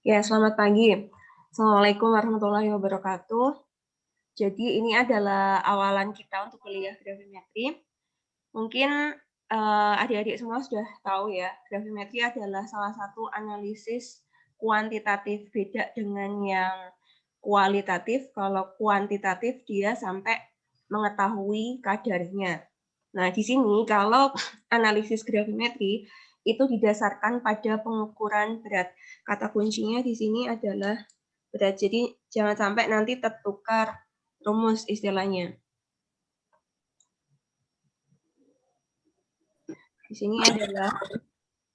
Ya, selamat pagi. Assalamualaikum warahmatullahi wabarakatuh. Jadi ini adalah awalan kita untuk kuliah gravimetri. Mungkin adik-adik semua sudah tahu ya, gravimetri adalah salah satu analisis kuantitatif, beda dengan yang kualitatif. Kalau kuantitatif dia sampai mengetahui kadarnya. Nah, di sini kalau analisis gravimetri itu didasarkan pada pengukuran berat. Kata kuncinya di sini adalah berat. Jadi jangan sampai nanti tertukar rumus istilahnya. Di sini adalah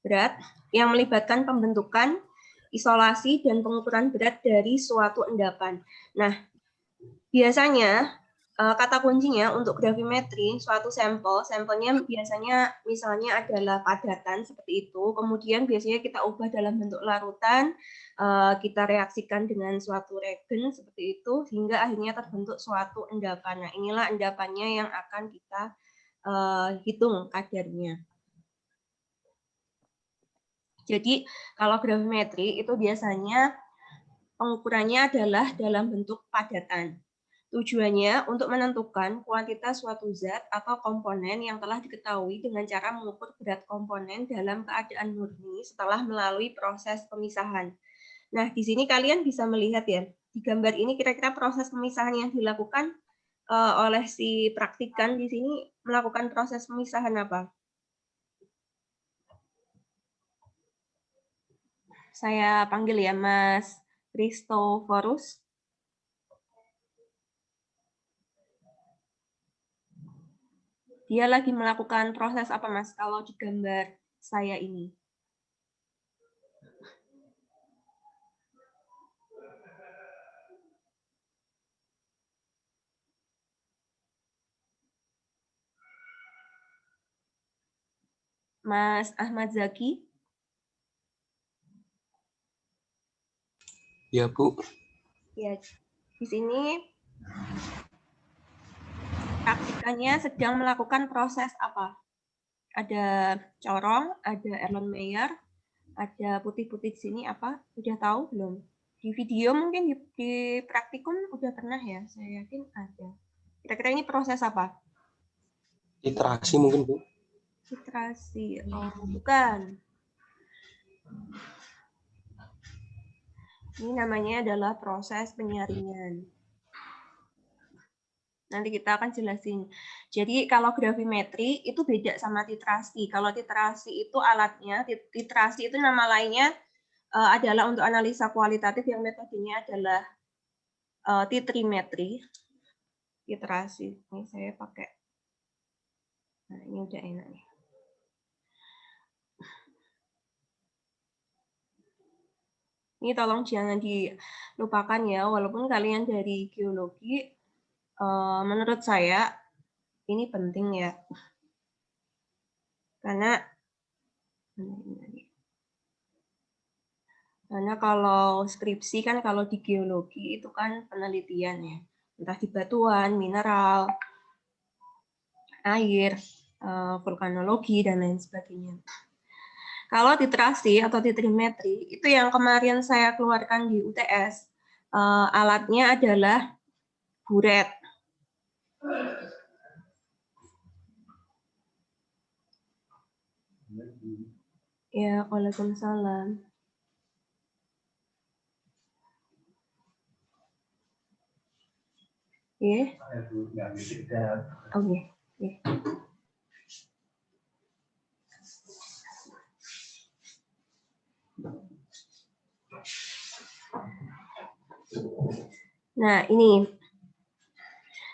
berat yang melibatkan pembentukan, isolasi, dan pengukuran berat dari suatu endapan. Nah, biasanya kata kuncinya untuk gravimetri, suatu sampelnya biasanya misalnya adalah padatan seperti itu, kemudian biasanya kita ubah dalam bentuk larutan, kita reaksikan dengan suatu reagen seperti itu, hingga akhirnya terbentuk suatu endapan. Nah, inilah endapannya yang akan kita hitung kadarnya. Jadi, kalau gravimetri itu biasanya pengukurannya adalah dalam bentuk padatan. Tujuannya untuk menentukan kuantitas suatu zat atau komponen yang telah diketahui dengan cara mengukur berat komponen dalam keadaan murni setelah melalui proses pemisahan. Nah, di sini kalian bisa melihat ya, di gambar ini kira-kira proses pemisahan yang dilakukan oleh si praktikan di sini melakukan proses pemisahan apa? Saya panggil ya Mas Christophorus. Dia lagi melakukan proses apa, Mas, kalau di gambar saya ini? Mas Ahmad Zaki? Ya, Bu. Ya, di sini praktikannya sedang melakukan proses apa? Ada corong, ada Erlenmeyer, ada putih-putih di sini apa? Udah tahu belum? Di video mungkin di praktikum udah pernah ya, saya yakin ada. Kira-kira ini proses apa? Literasi mungkin, Bu. Titrasi. Oh, bukan. Ini namanya adalah proses penyaringan. Nanti kita akan jelasin. Jadi kalau gravimetri itu beda sama titrasi. Kalau titrasi itu alatnya, titrasi itu nama lainnya adalah untuk analisa kualitatif yang metodenya adalah titrimetri. Titrasi. Ini saya pakai. Nah, ini udah enak nih. Ini tolong jangan dilupakan ya, walaupun kalian dari geologi, menurut saya ini penting ya. Karena kalau skripsi kan kalau di geologi itu kan penelitian ya. Entah di batuan, mineral, air, vulkanologi, dan lain sebagainya. Kalau titrasi atau titrimetri, itu yang kemarin saya keluarkan di UTS, alatnya adalah buret. Ya, waalaikumsalam. Oke. Nah, ini.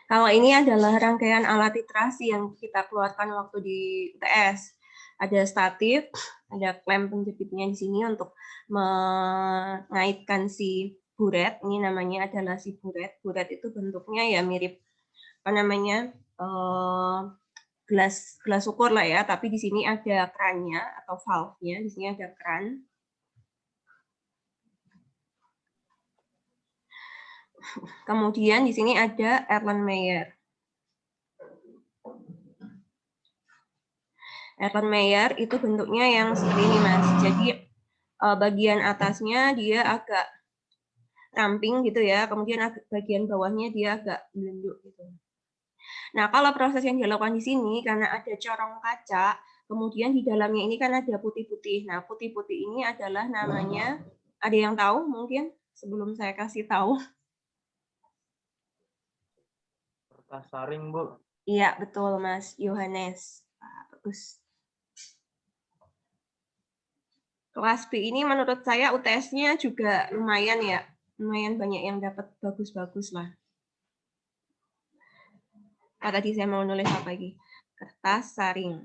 Kalau ini adalah rangkaian alat titrasi yang kita keluarkan waktu di UTS. Ada statif, ada klem penjepitnya di sini untuk mengaitkan si buret. Ini namanya adalah si buret. Buret itu bentuknya ya mirip apa namanya gelas ukur lah ya. Tapi di sini ada kerannya atau valve-nya. Di sini ada keran. Kemudian di sini ada Erlenmeyer. Erlenmeyer itu bentuknya yang seperti ini, Mas. Jadi bagian atasnya dia agak ramping gitu ya, kemudian bagian bawahnya dia agak belenduk gitu. Nah, kalau proses yang dilakukan di sini karena ada corong kaca, kemudian di dalamnya ini kan ada putih-putih. Nah, putih-putih ini adalah namanya, ada yang tahu mungkin sebelum saya kasih tahu? Kertas saring, Bu. Iya, betul Mas Yohanes. Bagus. Kelas B ini menurut saya UTS-nya juga lumayan ya. Lumayan banyak yang dapat bagus-bagus lah. Tadi saya mau nulis apa lagi? Kertas saring.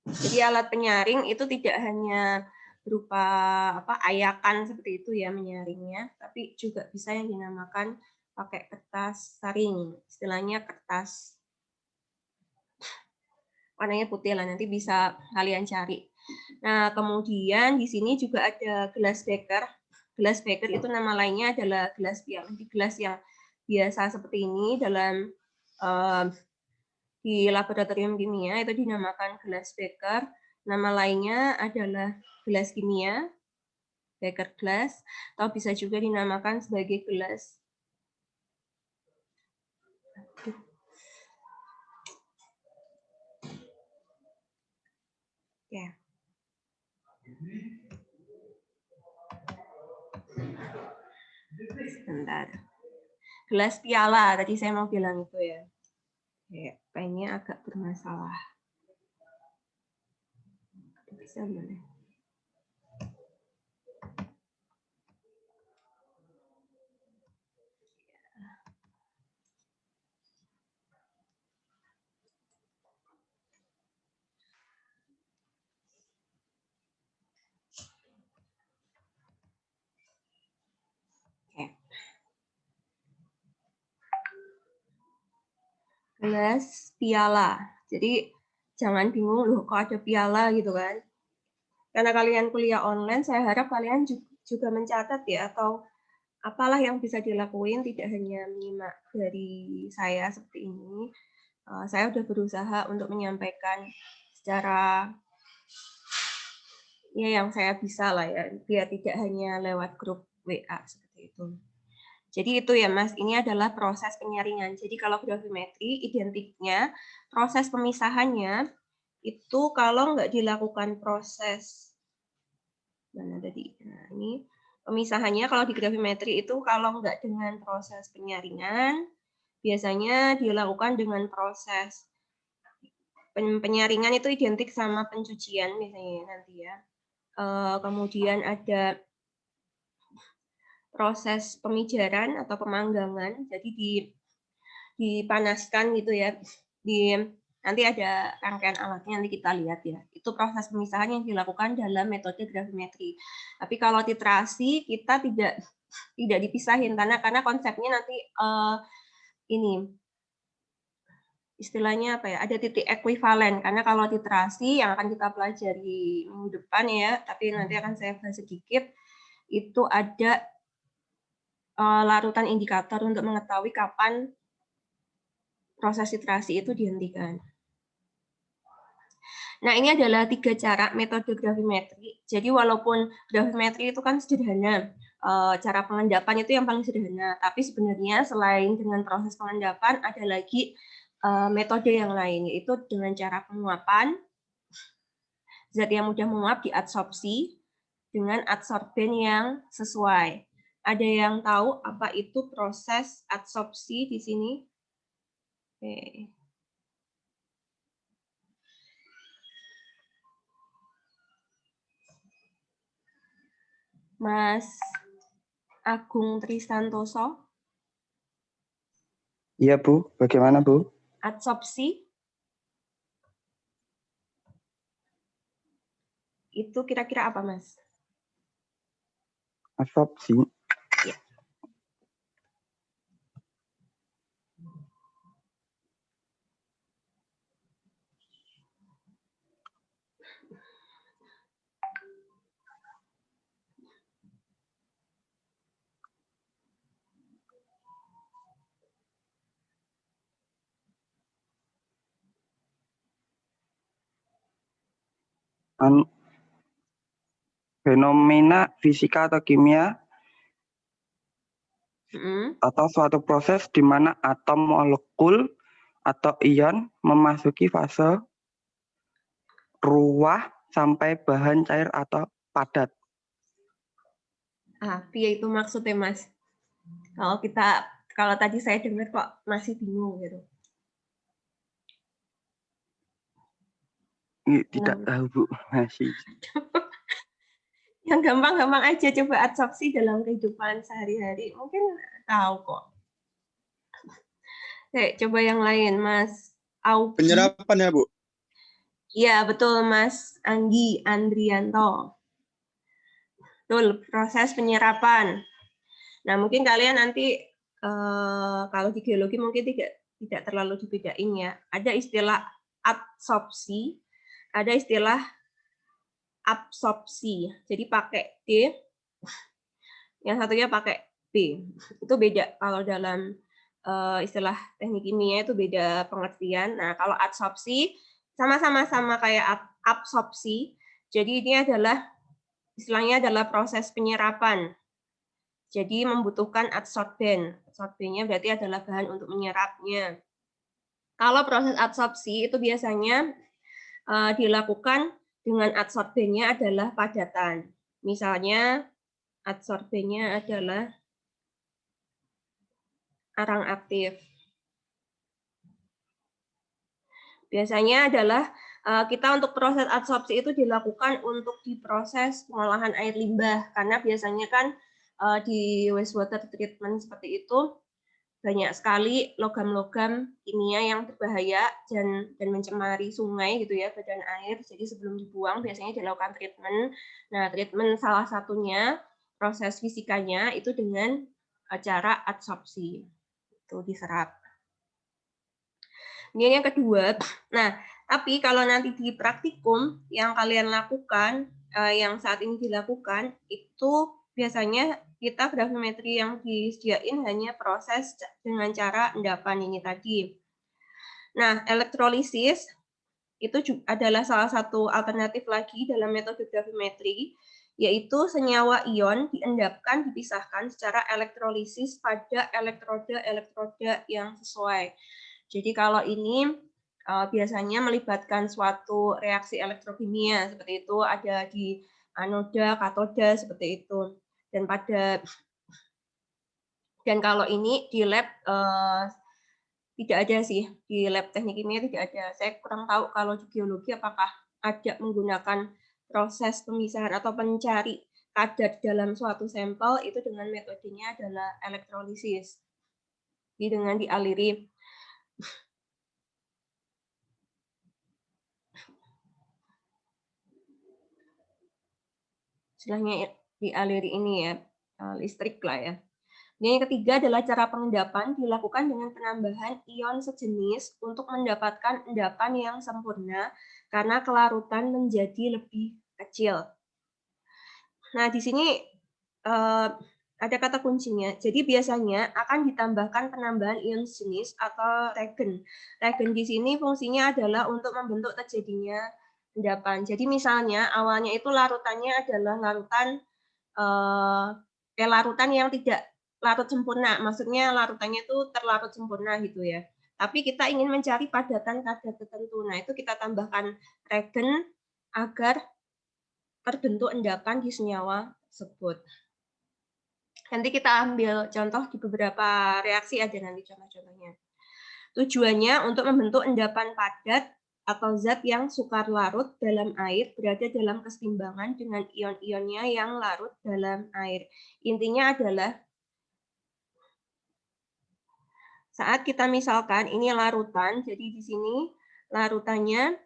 Jadi alat penyaring itu tidak hanya berupa ayakan seperti itu ya menyaringnya, tapi juga bisa yang dinamakan pakai kertas saring. Istilahnya kertas warnanya putih lah, nanti bisa kalian cari. Nah, kemudian di sini juga ada gelas beker. Gelas beker itu nama lainnya adalah gelas piala. Di gelas yang biasa seperti ini dalam di laboratorium kimia itu dinamakan gelas beker. Nama lainnya adalah gelas kimia, beker glass, atau bisa juga dinamakan sebagai gelas. Ya. Sebentar. Gelas piala, tadi saya mau bilang itu ya. Ya, pennya agak bermasalah. Bisa boleh. Gelas piala. Jadi jangan bingung loh kok ada piala gitu kan. Karena kalian kuliah online, saya harap kalian juga mencatat ya atau apalah yang bisa dilakuin, tidak hanya menyimak dari saya seperti ini. Saya sudah berusaha untuk menyampaikan secara ya yang saya bisa lah ya, biar tidak hanya lewat grup WA seperti itu. Jadi itu ya Mas, ini adalah proses penyaringan. Jadi kalau gravimetri identiknya proses pemisahannya itu kalau nggak dilakukan proses mana tadi? Nah, ini pemisahannya kalau di gravimetri itu kalau nggak dengan proses penyaringan, biasanya dilakukan dengan proses penyaringan itu identik sama pencucian misalnya nanti ya. Kemudian ada proses pemijaran atau pemanggangan, jadi dipanaskan gitu ya, nanti ada rangkaian alatnya nanti kita lihat ya. Itu proses pemisahan yang dilakukan dalam metode gravimetri. Tapi kalau titrasi kita tidak dipisahin karena konsepnya nanti ini istilahnya apa ya? Ada titik ekuivalen karena kalau titrasi yang akan kita pelajari minggu depan ya, tapi nanti akan saya bahas sedikit itu ada larutan indikator untuk mengetahui kapan proses titrasi itu dihentikan. Nah, ini adalah 3 cara metode gravimetri. Jadi walaupun gravimetri itu kan sederhana, cara pengendapan itu yang paling sederhana. Tapi sebenarnya selain dengan proses pengendapan, ada lagi metode yang lain, yaitu dengan cara penguapan, zat yang mudah menguap diadsorpsi dengan adsorben yang sesuai. Ada yang tahu apa itu proses adsorpsi di sini? Oke. Mas Agung Trisantoso. Iya, Bu. Bagaimana, Bu? Adsorpsi itu kira-kira apa, Mas? Adsorpsi. Ya. fenomena fisika atau kimia Mm-mm. atau suatu proses di mana atom, molekul atau ion memasuki fase ruah sampai bahan cair atau padat. Piye itu maksudnya, Mas? Kalau tadi saya dengar kok masih bingung gitu. Tidak Nah, tahu Bu, masih. yang gampang-gampang aja coba adsorpsi dalam kehidupan sehari-hari. Mungkin tahu kok. Oke, coba yang lain, Mas Augie. Penyerapan ya, Bu? Iya, betul, Mas Andrianto. Betul, proses penyerapan. Nah, mungkin kalian nanti kalau di geologi mungkin tidak terlalu dibedain ya. Ada istilah adsorpsi, ada istilah absorpsi. Jadi pakai D, yang satunya pakai B. Itu beda kalau dalam istilah teknik kimia itu beda pengertian. Nah, kalau adsorpsi sama kayak absorpsi. Jadi ini istilahnya adalah proses penyerapan. Jadi membutuhkan adsorben. Adsorbennya berarti adalah bahan untuk menyerapnya. Kalau proses adsorpsi itu biasanya dilakukan dengan adsorbennya adalah padatan. Misalnya adsorbennya adalah arang aktif. Biasanya adalah kita untuk proses adsorpsi itu dilakukan untuk di proses pengolahan air limbah, karena biasanya kan di wastewater treatment seperti itu banyak sekali logam-logam kimia yang berbahaya dan mencemari sungai gitu ya, badan air. Jadi sebelum dibuang biasanya dilakukan treatment. Nah, treatment salah satunya proses fisikanya itu dengan cara adsorpsi. Itu diserap. Ini yang kedua. Nah, tapi kalau nanti di praktikum yang kalian lakukan, yang saat ini dilakukan, itu biasanya kita gravimetri yang disediain hanya proses dengan cara endapan ini tadi. Nah, elektrolisis itu adalah salah satu alternatif lagi dalam metode gravimetri, yaitu senyawa ion diendapkan, dipisahkan secara elektrolisis pada elektroda yang sesuai. Jadi kalau ini biasanya melibatkan suatu reaksi elektrokimia, seperti itu ada di anoda, katoda, seperti itu. Dan kalau ini di lab tidak ada sih, di lab teknik kimia tidak ada. Saya kurang tahu kalau di geologi apakah ada menggunakan proses pemisahan atau mencari kadar dalam suatu sampel itu dengan metodenya adalah elektrolisis. Jadi dengan dialiri istilahnya dialiri ini ya, listrik lah ya. Yang ketiga adalah cara pengendapan dilakukan dengan penambahan ion sejenis untuk mendapatkan endapan yang sempurna karena kelarutan menjadi lebih kecil. Nah, di sini ada kata kuncinya. Jadi biasanya akan ditambahkan penambahan ion sejenis atau regen. Regen di sini fungsinya adalah untuk membentuk terjadinya endapan. Jadi misalnya awalnya itu larutannya adalah larutan yang tidak larut sempurna, maksudnya larutannya itu terlarut sempurna gitu ya. Tapi kita ingin mencari padatan kadar tertentu. Nah, itu kita tambahkan regen agar terbentuk endapan di senyawa tersebut. Nanti kita ambil contoh di beberapa reaksi ada nanti contoh-contohnya. Tujuannya untuk membentuk endapan padat atau zat yang sukar larut dalam air berada dalam keseimbangan dengan ion-ionnya yang larut dalam air. Intinya adalah saat kita misalkan ini larutan, jadi di sini larutannya,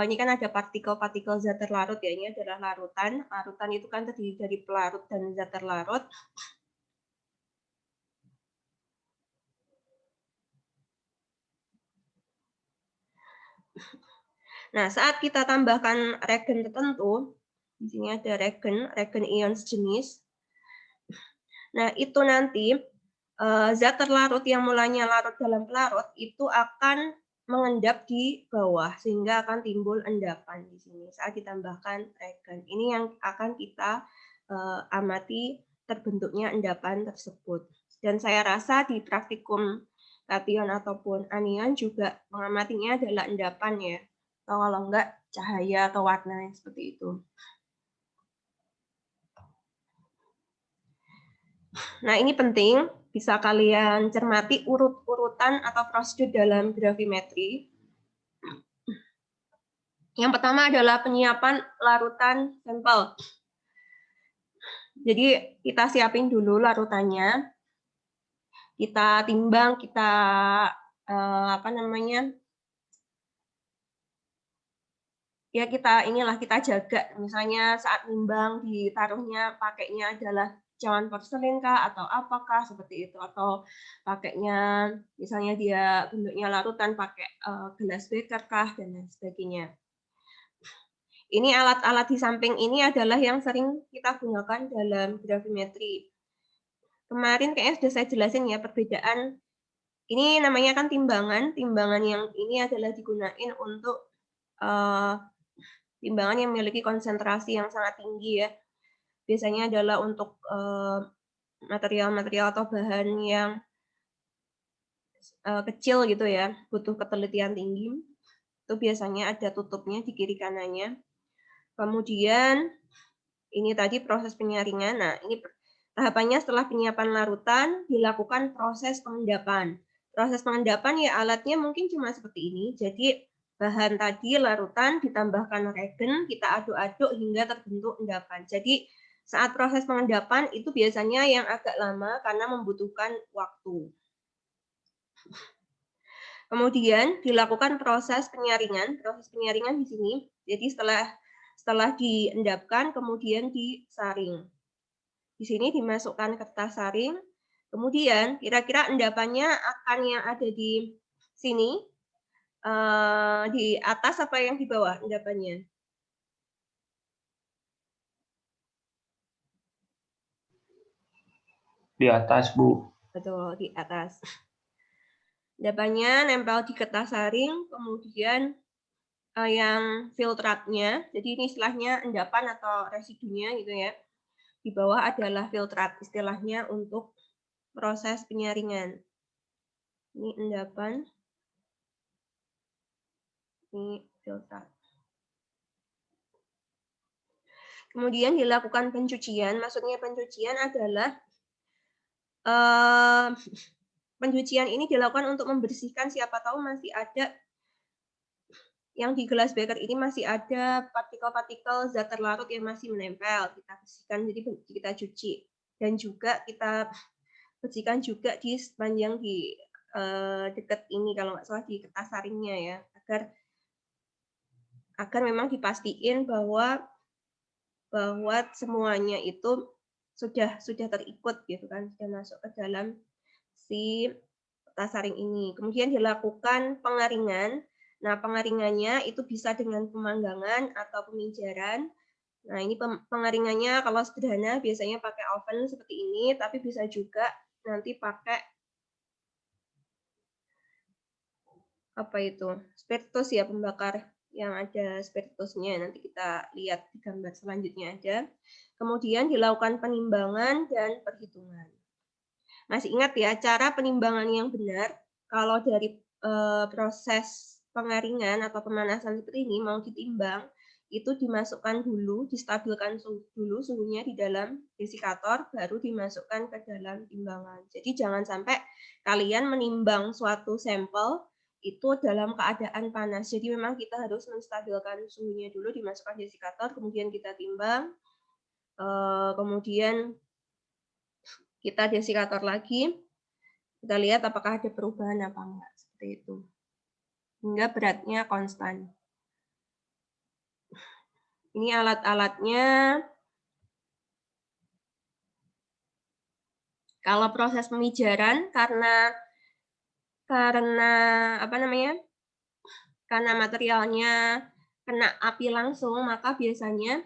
ini kan ada partikel-partikel zat terlarut ya, ini adalah larutan. Larutan itu kan terdiri dari pelarut dan zat terlarut. Nah, saat kita tambahkan regen tertentu, di sini ada regen ion sejenis. Nah, itu nanti zat terlarut yang mulanya larut dalam pelarut itu akan mengendap di bawah sehingga akan timbul endapan di sini saat ditambahkan regen. Ini yang akan kita amati terbentuknya endapan tersebut. Dan saya rasa di praktikum kation ataupun anion juga mengamatinya adalah endapan ya. Atau kalau enggak cahaya atau warna yang seperti itu. Nah, ini penting, bisa kalian cermati urut-urutan atau prosedur dalam gravimetri. Yang pertama adalah penyiapan larutan sampel. Jadi kita siapin dulu larutannya. Kita timbang, kita ya kita jaga. Misalnya saat nimbang ditaruhnya pakainya adalah cawan porselin kah atau apakah seperti itu, atau pakainya misalnya dia bentuknya larutan pakai gelas beker kah dan lain sebagainya. Ini alat-alat di samping ini adalah yang sering kita gunakan dalam gravimetri. Kemarin kayaknya sudah saya jelasin ya perbedaan. Ini namanya kan timbangan. Timbangan yang ini adalah digunakan untuk timbangan yang memiliki konsentrasi yang sangat tinggi ya. Biasanya adalah untuk material-material atau bahan yang kecil gitu ya, butuh ketelitian tinggi. Itu biasanya ada tutupnya di kiri kanannya. Kemudian ini tadi proses penyaringan. Nah, ini tahapannya setelah penyiapan larutan dilakukan proses pengendapan. Proses pengendapan ya alatnya mungkin cuma seperti ini. Jadi bahan tadi larutan ditambahkan regen, kita aduk-aduk hingga terbentuk endapan. Jadi saat proses pengendapan itu biasanya yang agak lama karena membutuhkan waktu. Kemudian dilakukan proses penyaringan. Proses penyaringan di sini. Jadi setelah diendapkan kemudian disaring. Di sini dimasukkan kertas saring. Kemudian kira-kira endapannya akan yang ada di sini, di atas apa yang di bawah endapannya? Di atas, Bu. Betul, di atas. Endapannya nempel di kertas saring, kemudian yang filtratnya, jadi ini istilahnya endapan atau residunya gitu ya. Di bawah adalah filtrat, istilahnya untuk proses penyaringan. Ini endapan, ini filtrat. Kemudian dilakukan pencucian, maksudnya pencucian adalah pencucian ini dilakukan untuk membersihkan, siapa tahu masih ada yang di gelas beker ini masih ada partikel-partikel zat terlarut yang masih menempel. Kita bersihkan, jadi kita cuci. Dan juga kita bersihkan juga di sepanjang di dekat ini, kalau nggak salah di kertas saringnya ya, agar memang dipastiin bahwa semuanya itu sudah terikut gitu kan, sudah masuk ke dalam si kertas saring ini. Kemudian dilakukan pengaringan. Nah, pengaringannya itu bisa dengan pemanggangan atau pemijaran. Nah, ini pengaringannya kalau sederhana biasanya pakai oven seperti ini, tapi bisa juga nanti pakai spiritus ya, pembakar yang ada spiritusnya. Nanti kita lihat di gambar selanjutnya ada. Kemudian dilakukan penimbangan dan perhitungan. Masih ingat ya, cara penimbangan yang benar, kalau dari proses pengaringan atau pemanasan seperti ini mau ditimbang, itu dimasukkan dulu, distabilkan dulu suhunya di dalam desikator, baru dimasukkan ke dalam timbangan. Jadi jangan sampai kalian menimbang suatu sampel itu dalam keadaan panas. Jadi memang kita harus menstabilkan suhunya dulu, dimasukkan desikator, kemudian kita timbang, kemudian kita desikator lagi, kita lihat apakah ada perubahan apa enggak, seperti itu. Hingga beratnya konstan. Ini alat-alatnya. Kalau proses pemijaran karena materialnya kena api langsung, maka biasanya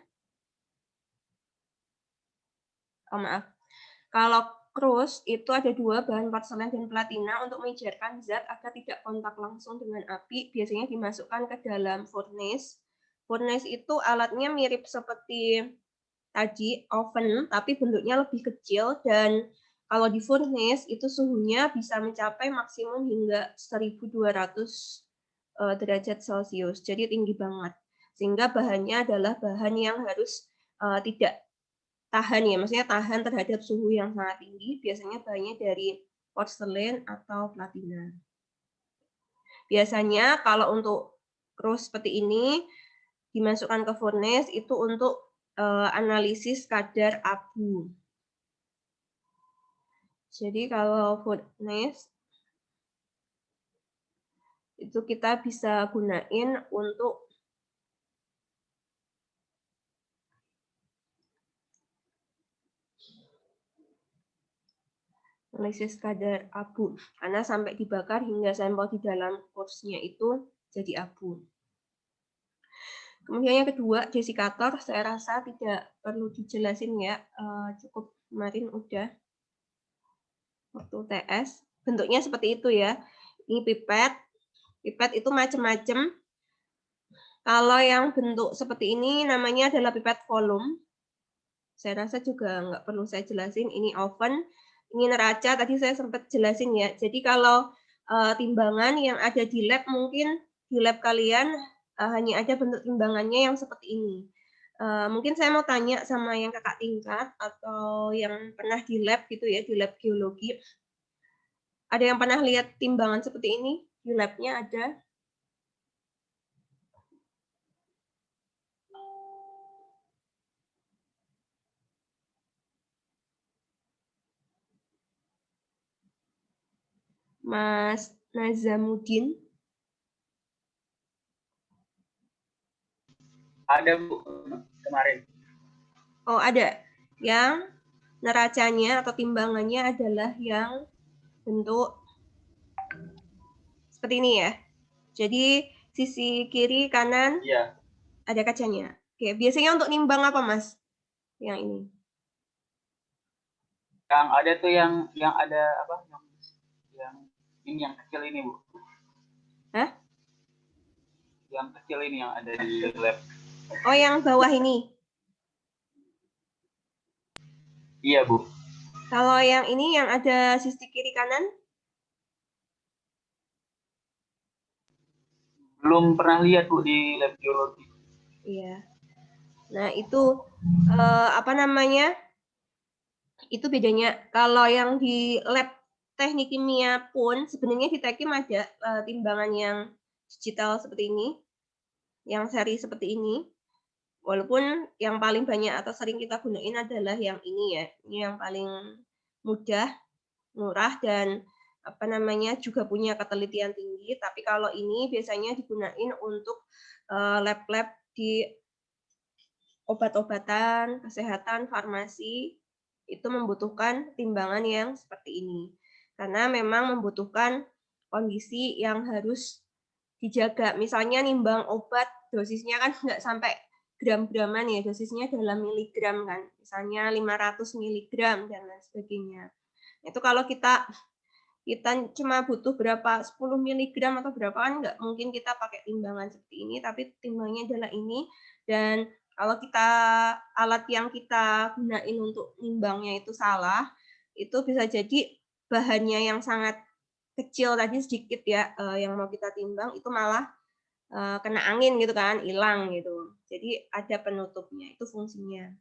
kalau krus itu ada 2, bahan porselen dan platina. Untuk mencairkan zat agar tidak kontak langsung dengan api, biasanya dimasukkan ke dalam furnace. Furnace itu alatnya mirip seperti tadi oven, tapi bentuknya lebih kecil, dan kalau di furnace itu suhunya bisa mencapai maksimum hingga 1200 derajat Celcius. Jadi tinggi banget. Sehingga bahannya adalah bahan yang harus tidak tahan ya, maksudnya tahan terhadap suhu yang sangat tinggi, biasanya bahannya dari porselen atau platina. Biasanya kalau untuk krus seperti ini, dimasukkan ke furnace itu untuk analisis kadar abu. Jadi kalau furnace, itu kita bisa gunain untuk analisis kadar abu, karena sampai dibakar hingga sampel di dalam kursnya itu jadi abu. Kemudian yang kedua, desikator, saya rasa tidak perlu dijelasin ya, cukup kemarin udah waktu TS. Bentuknya seperti itu ya. Ini pipet, pipet itu macam-macam. Kalau yang bentuk seperti ini namanya adalah pipet volume. Saya rasa juga nggak perlu saya jelasin. Ini oven, ini neraca, tadi saya sempat jelasin ya. Jadi kalau timbangan yang ada di lab, mungkin di lab kalian hanya ada bentuk timbangannya yang seperti ini. Mungkin saya mau tanya sama yang kakak tingkat atau yang pernah di lab gitu ya, di lab geologi. Ada yang pernah lihat timbangan seperti ini? Di labnya ada? Mas Nazamuddin? Ada Bu kemarin. Oh, ada. Yang neracanya atau timbangannya adalah yang bentuk seperti ini ya. Jadi sisi kiri kanan Iya. ada kacanya. Oke, biasanya untuk nimbang apa, Mas? Yang ini. Yang ada tuh yang ada apa? Yang ini yang kecil ini, Bu. Hah? Yang kecil ini yang ada di lab. Oh, yang bawah ini. Iya, Bu. Kalau yang ini yang ada sisi kiri kanan? Belum pernah lihat Bu di lab geologi. Iya. Nah, itu apa namanya? Itu bedanya. Kalau yang di lab teknik kimia pun sebenarnya di Tekim ada timbangan yang digital seperti ini, yang seri seperti ini. Walaupun yang paling banyak atau sering kita gunain adalah yang ini ya. Ini yang paling mudah, murah, dan apa namanya juga punya ketelitian tinggi. Tapi kalau ini biasanya digunain untuk lab-lab di obat-obatan, kesehatan, farmasi, itu membutuhkan timbangan yang seperti ini. Karena memang membutuhkan kondisi yang harus dijaga. Misalnya nimbang obat, dosisnya kan nggak sampai gram-graman ya, dosisnya dalam miligram kan. Misalnya 500 miligram dan lain sebagainya. Itu kalau kita cuma butuh berapa 10 miligram atau berapa kan nggak mungkin kita pakai timbangan seperti ini, tapi timbangnya adalah ini. Dan kalau kita alat yang kita gunain untuk nimbangnya itu salah, itu bisa jadi bahannya yang sangat kecil tadi sedikit ya yang mau kita timbang itu malah kena angin gitu kan, hilang gitu. Jadi ada penutupnya, itu fungsinya.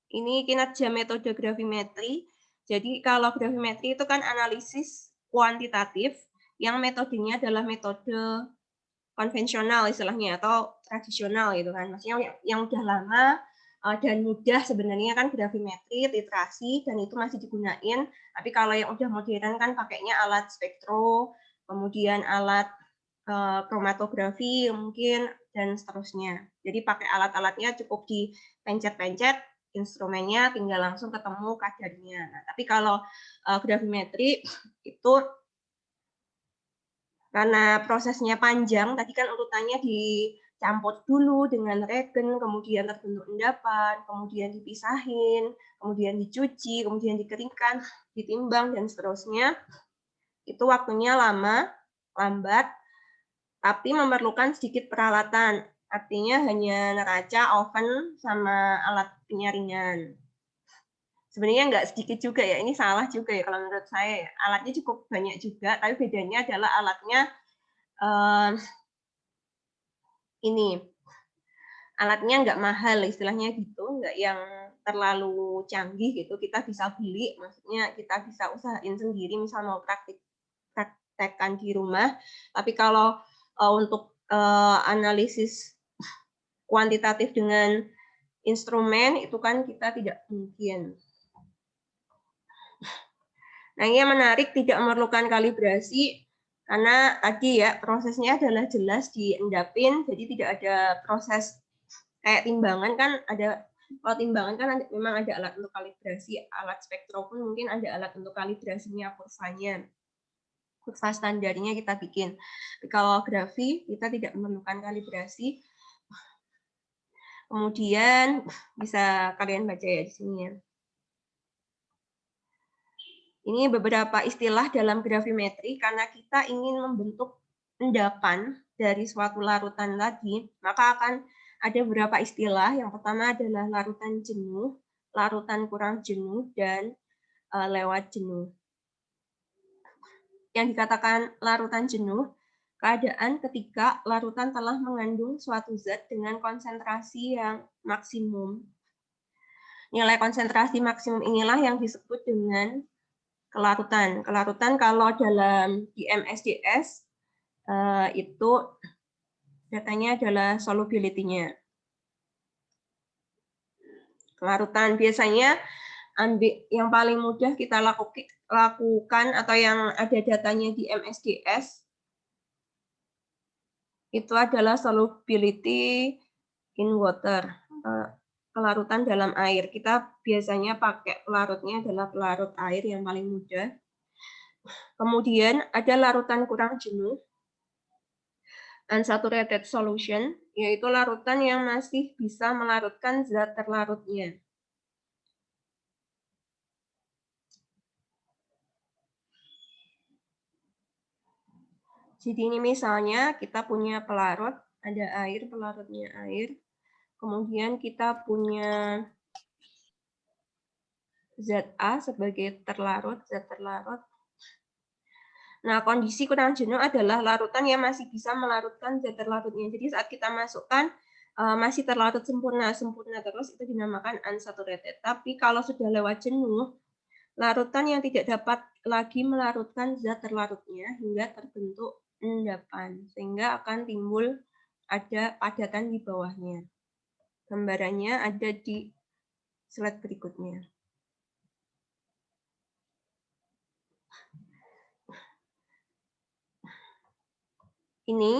Ini kinerja metode gravimetri. Jadi kalau gravimetri itu kan analisis kuantitatif yang metodenya adalah metode konvensional istilahnya atau tradisional gitu kan. Maksudnya yang udah lama dan mudah sebenarnya kan gravimetri, titrasi, dan itu masih digunain. Tapi kalau yang udah modern kan pakainya alat spektro, kemudian alat kromatografi mungkin, dan seterusnya. Jadi pakai alat-alatnya cukup dipencet-pencet, instrumennya tinggal langsung ketemu kadarnya. Nah, tapi kalau gravimetri itu karena prosesnya panjang, tadi kan urutannya di dicampur dulu dengan regen, kemudian terbentuk endapan, kemudian dipisahin, kemudian dicuci, kemudian dikeringkan, ditimbang, dan seterusnya. Itu waktunya lama, lambat, tapi memerlukan sedikit peralatan. Artinya hanya neraca, oven, sama alat penyaringan. Sebenarnya nggak sedikit juga ya, ini salah juga ya kalau menurut saya ya. Alatnya cukup banyak juga, tapi bedanya adalah alatnya ini. Alatnya nggak mahal, istilahnya gitu, nggak yang terlalu canggih gitu. Kita bisa beli, maksudnya kita bisa usahain sendiri, misal mau praktekkan di rumah. Tapi kalau untuk analisis kuantitatif dengan instrumen, itu kan kita tidak mungkin. Nah, ini yang menarik, tidak memerlukan kalibrasi, karena tadi ya, prosesnya adalah jelas diendapin, jadi tidak ada proses kayak timbangan kan ada, kalau timbangan kan memang ada alat untuk kalibrasi, alat spektro pun mungkin ada alat untuk kalibrasinya, kurvanya. Kurva standarnya kita bikin. Tapi kalau grafi, kita tidak memerlukan kalibrasi. Kemudian bisa kalian baca ya di sini ya. Ini beberapa istilah dalam gravimetri, karena kita ingin membentuk endapan dari suatu larutan tadi, maka akan ada beberapa istilah. Yang pertama adalah larutan jenuh, larutan kurang jenuh, dan lewat jenuh. Yang dikatakan larutan jenuh, keadaan ketika larutan telah mengandung suatu zat dengan konsentrasi yang maksimum. Nilai konsentrasi maksimum inilah yang disebut dengan kelarutan. Kelarutan kalau dalam di MSDS itu datanya adalah solubility-nya. Kelarutan biasanya yang paling mudah kita lakukan atau yang ada datanya di MSDS itu adalah solubility in water. Pelarutan dalam air. Kita biasanya pakai pelarutnya adalah pelarut air yang paling mudah. Kemudian ada larutan kurang jenuh, unsaturated solution, yaitu larutan yang masih bisa melarutkan zat terlarutnya. Jadi ini misalnya kita punya pelarut, ada air, pelarutnya air. Kemudian kita punya ZA sebagai terlarut, zat terlarut. Nah, kondisi kurang jenuh adalah larutan yang masih bisa melarutkan zat terlarutnya. Jadi saat kita masukkan masih terlarut sempurna terus, itu dinamakan unsaturated. Tapi kalau sudah lewat jenuh, larutan yang tidak dapat lagi melarutkan zat terlarutnya hingga terbentuk endapan, sehingga akan timbul ada padatan di bawahnya. Gambarannya ada di slide berikutnya. Ini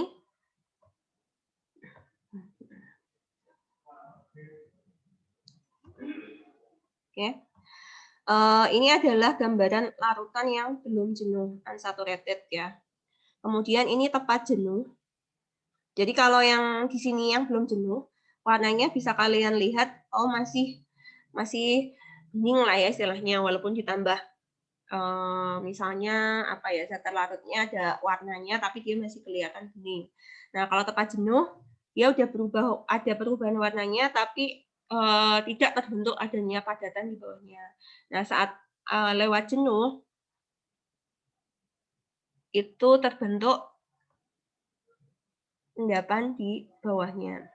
oke. Ini adalah gambaran larutan yang belum jenuh, unsaturated ya. Kemudian ini tepat jenuh. Jadi kalau yang di sini yang belum jenuh, warnanya bisa kalian lihat, oh masih bening lah ya istilahnya, walaupun ditambah misalnya apa ya, zat terlarutnya ada warnanya, tapi dia masih kelihatan bening. Nah kalau tepat jenuh, dia udah berubah, ada perubahan warnanya, tapi tidak terbentuk adanya padatan di bawahnya. Nah saat lewat jenuh, itu terbentuk endapan di bawahnya.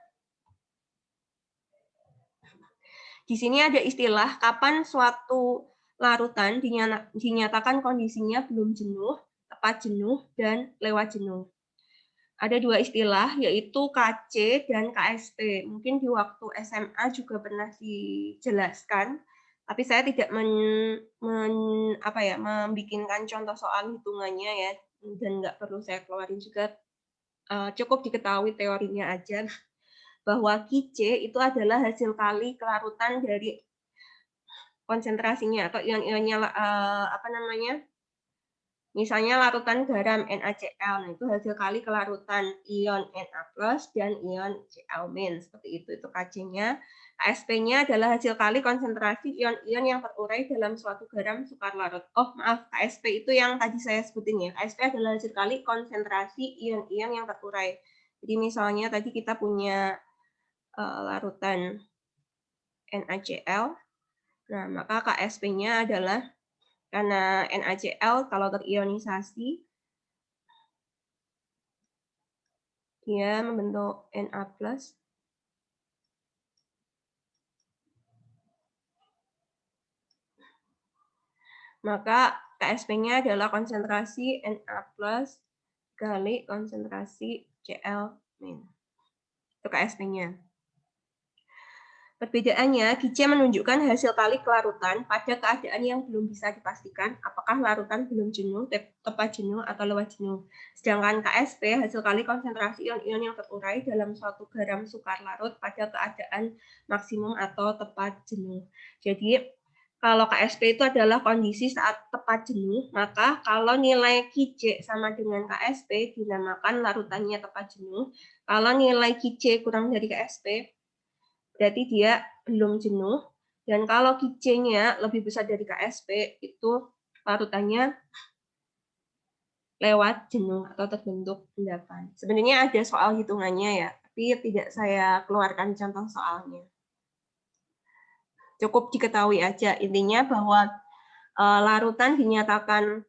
Di sini ada istilah kapan suatu larutan dinyatakan kondisinya belum jenuh, tepat jenuh, dan lewat jenuh. Ada dua istilah, yaitu KC dan KST. Mungkin di waktu SMA juga pernah dijelaskan, tapi saya tidak membikinkan contoh soal hitungannya ya, dan nggak perlu saya keluarin juga. Cukup diketahui teorinya aja, bahwa QC itu adalah hasil kali kelarutan dari konsentrasinya atau ion-ionnya Misalnya larutan garam NaCl, nah itu hasil kali kelarutan ion Na+ dan ion Cl-, seperti itu Kc-nya. Ksp-nya adalah hasil kali konsentrasi ion-ion yang terurai dalam suatu garam sukar larut. Oh, maaf, Ksp itu yang tadi saya sebutin ya. Ksp adalah hasil kali konsentrasi ion-ion yang terurai. Jadi misalnya tadi kita punya larutan NaCl, nah maka Ksp-nya adalah, karena NaCl kalau terionisasi, dia membentuk Na+, maka Ksp-nya adalah konsentrasi Na+ kali konsentrasi Cl-. Itu Ksp-nya. Perbedaannya, Kc menunjukkan hasil kali kelarutan pada keadaan yang belum bisa dipastikan apakah larutan belum jenuh, tepat jenuh, atau lewat jenuh. Sedangkan Ksp hasil kali konsentrasi ion-ion yang terurai dalam suatu garam sukar larut pada keadaan maksimum atau tepat jenuh. Jadi, kalau Ksp itu adalah kondisi saat tepat jenuh, maka kalau nilai Kc sama dengan Ksp dinamakan larutannya tepat jenuh. Kalau nilai Kc kurang dari Ksp, berarti dia belum jenuh, dan kalau Kc-nya lebih besar dari Ksp, itu larutannya lewat jenuh atau terbentuk endapan. Sebenarnya ada soal hitungannya ya, tapi tidak saya keluarkan contoh soalnya. Cukup diketahui aja intinya bahwa larutan dinyatakan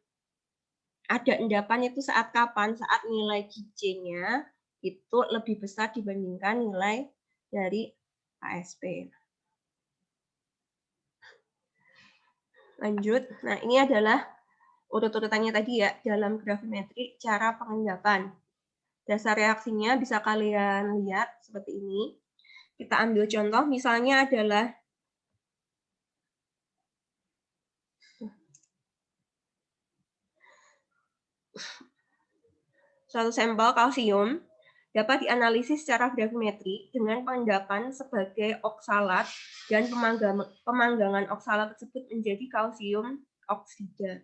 ada endapan itu saat kapan? Saat nilai Kc-nya itu lebih besar dibandingkan nilai dari Ksp. Lanjut, nah ini adalah urut-urutannya tadi ya, dalam gravimetri cara pengendapan. Dasar reaksinya bisa kalian lihat seperti ini. Kita ambil contoh, misalnya adalah suatu sampel kalsium dapat dianalisis secara gravimetri dengan pengendapan sebagai oksalat dan pemanggangan oksalat tersebut menjadi kalsium oksida.